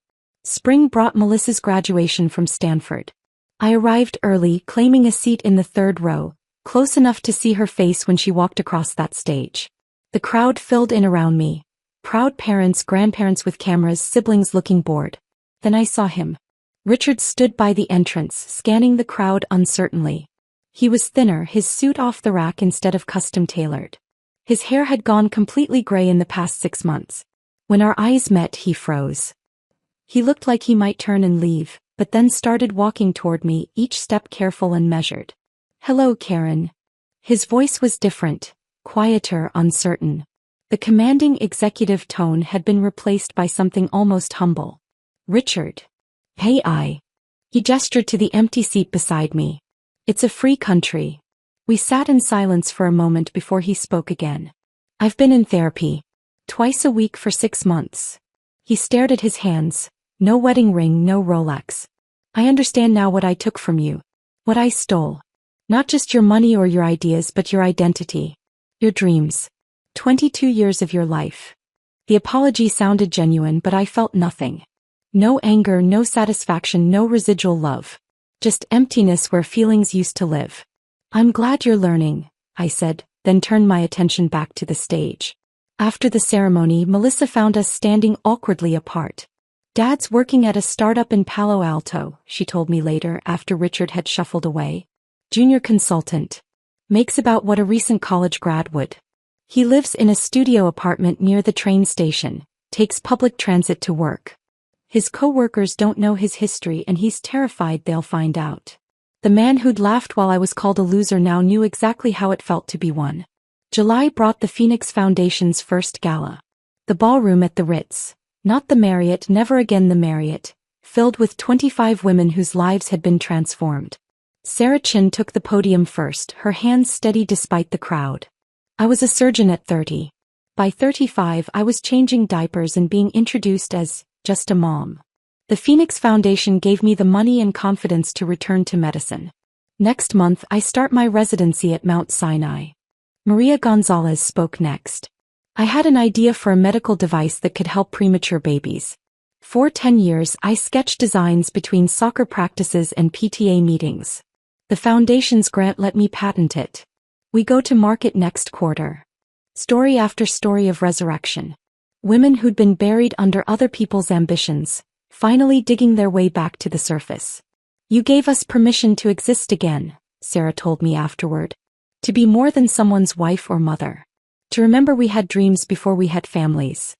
Spring brought Melissa's graduation from Stanford. I arrived early, claiming a seat in the third row, close enough to see her face when she walked across that stage. The crowd filled in around me. Proud parents, grandparents with cameras, siblings looking bored. Then I saw him. Richard stood by the entrance, scanning the crowd uncertainly. He was thinner, his suit off the rack instead of custom-tailored. His hair had gone completely gray in the past 6 months. When our eyes met, he froze. He looked like he might turn and leave, but then started walking toward me, each step careful and measured. "Hello, Karen." His voice was different, quieter, uncertain. The commanding executive tone had been replaced by something almost humble. "Richard. Hey, I." He gestured to the empty seat beside me. "It's a free country." We sat in silence for a moment before he spoke again. "I've been in therapy. Twice a week for 6 months. He stared at his hands. No wedding ring, no Rolex. "I understand now what I took from you. What I stole. Not just your money or your ideas, but your identity. Your dreams. 22 years of your life." The apology sounded genuine, but I felt nothing. No anger, no satisfaction, no residual love. Just emptiness where feelings used to live. "I'm glad you're learning," I said, then turned my attention back to the stage. After the ceremony, Melissa found us standing awkwardly apart. "Dad's working at a startup in Palo Alto," she told me later after Richard had shuffled away. "Junior consultant. Makes about what a recent college grad would. He lives in a studio apartment near the train station, takes public transit to work. His co-workers don't know his history and he's terrified they'll find out." The man who'd laughed while I was called a loser now knew exactly how it felt to be one. July brought the Phoenix Foundation's first gala. The ballroom at the Ritz, not the Marriott, never again the Marriott, filled with 25 women whose lives had been transformed. Sarah Chin took the podium first, her hands steady despite the crowd. I was a surgeon at 30. By 35, I was changing diapers and being introduced as just a mom. The Phoenix Foundation gave me the money and confidence to return to medicine. Next month, I start my residency at Mount Sinai. Maria Gonzalez spoke next. "I had an idea for a medical device that could help premature babies. For 10 years, I sketched designs between soccer practices and PTA meetings. The foundation's grant let me patent it. We go to market next quarter." Story after story of resurrection. Women who'd been buried under other people's ambitions, finally digging their way back to the surface. "You gave us permission to exist again," Sarah told me afterward. "To be more than someone's wife or mother. To remember we had dreams before we had families."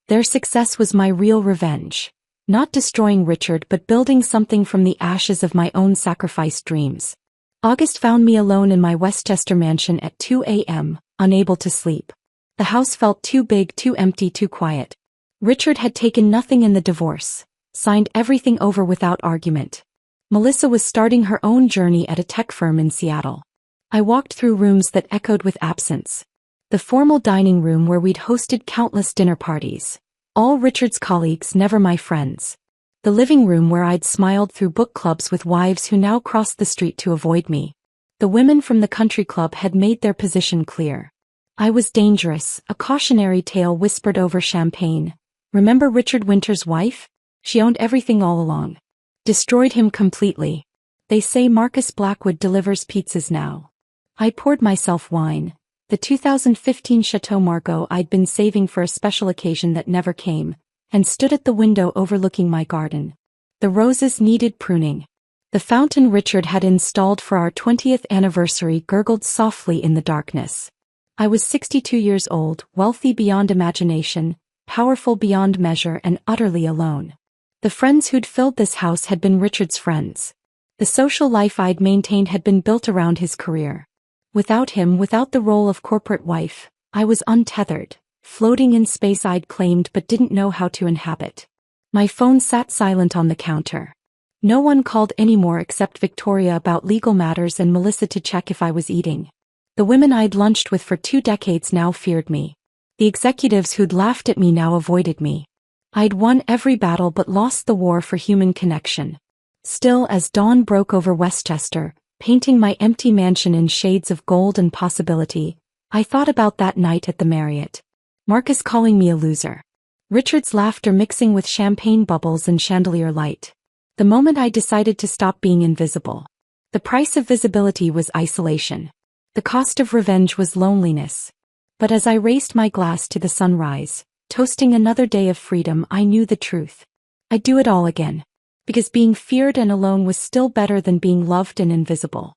Their success was my real revenge. Not destroying Richard, but building something from the ashes of my own sacrificed dreams. August found me alone in my Westchester mansion at 2 a.m., unable to sleep. The house felt too big, too empty, too quiet. Richard had taken nothing in the divorce, signed everything over without argument. Melissa was starting her own journey at a tech firm in Seattle. I walked through rooms that echoed with absence. The formal dining room where we'd hosted countless dinner parties. All Richard's colleagues, never my friends. The living room where I'd smiled through book clubs with wives who now crossed the street to avoid me. The women from the country club had made their position clear. I was dangerous, a cautionary tale whispered over champagne. Remember Richard Winter's wife? She owned everything all along. Destroyed him completely. They say Marcus Blackwood delivers pizzas now. I poured myself wine. The 2015 Chateau Margaux I'd been saving for a special occasion that never came, and stood at the window overlooking my garden. The roses needed pruning. The fountain Richard had installed for our 20th anniversary gurgled softly in the darkness. I was 62 years old, wealthy beyond imagination, powerful beyond measure, and utterly alone. The friends who'd filled this house had been Richard's friends. The social life I'd maintained had been built around his career. Without him, without the role of corporate wife, I was untethered, floating in space I'd claimed but didn't know how to inhabit. My phone sat silent on the counter. No one called anymore except Victoria about legal matters and Melissa to check if I was eating. The women I'd lunched with for 2 decades now feared me. The executives who'd laughed at me now avoided me. I'd won every battle but lost the war for human connection. Still, as dawn broke over Westchester, painting my empty mansion in shades of gold and possibility, I thought about that night at the Marriott. Marcus calling me a loser. Richard's laughter mixing with champagne bubbles and chandelier light. The moment I decided to stop being invisible. The price of visibility was isolation. The cost of revenge was loneliness. But as I raised my glass to the sunrise, toasting another day of freedom, I knew the truth. I'd do it all again. Because being feared and alone was still better than being loved and invisible.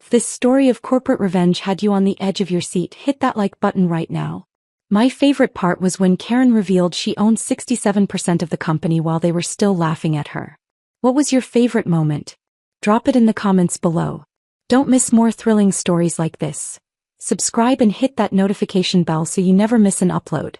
If this story of corporate revenge had you on the edge of your seat, hit that like button right now. My favorite part was when Karen revealed she owned 67% of the company while they were still laughing at her. What was your favorite moment? Drop it in the comments below. Don't miss more thrilling stories like this. Subscribe and hit that notification bell so you never miss an upload.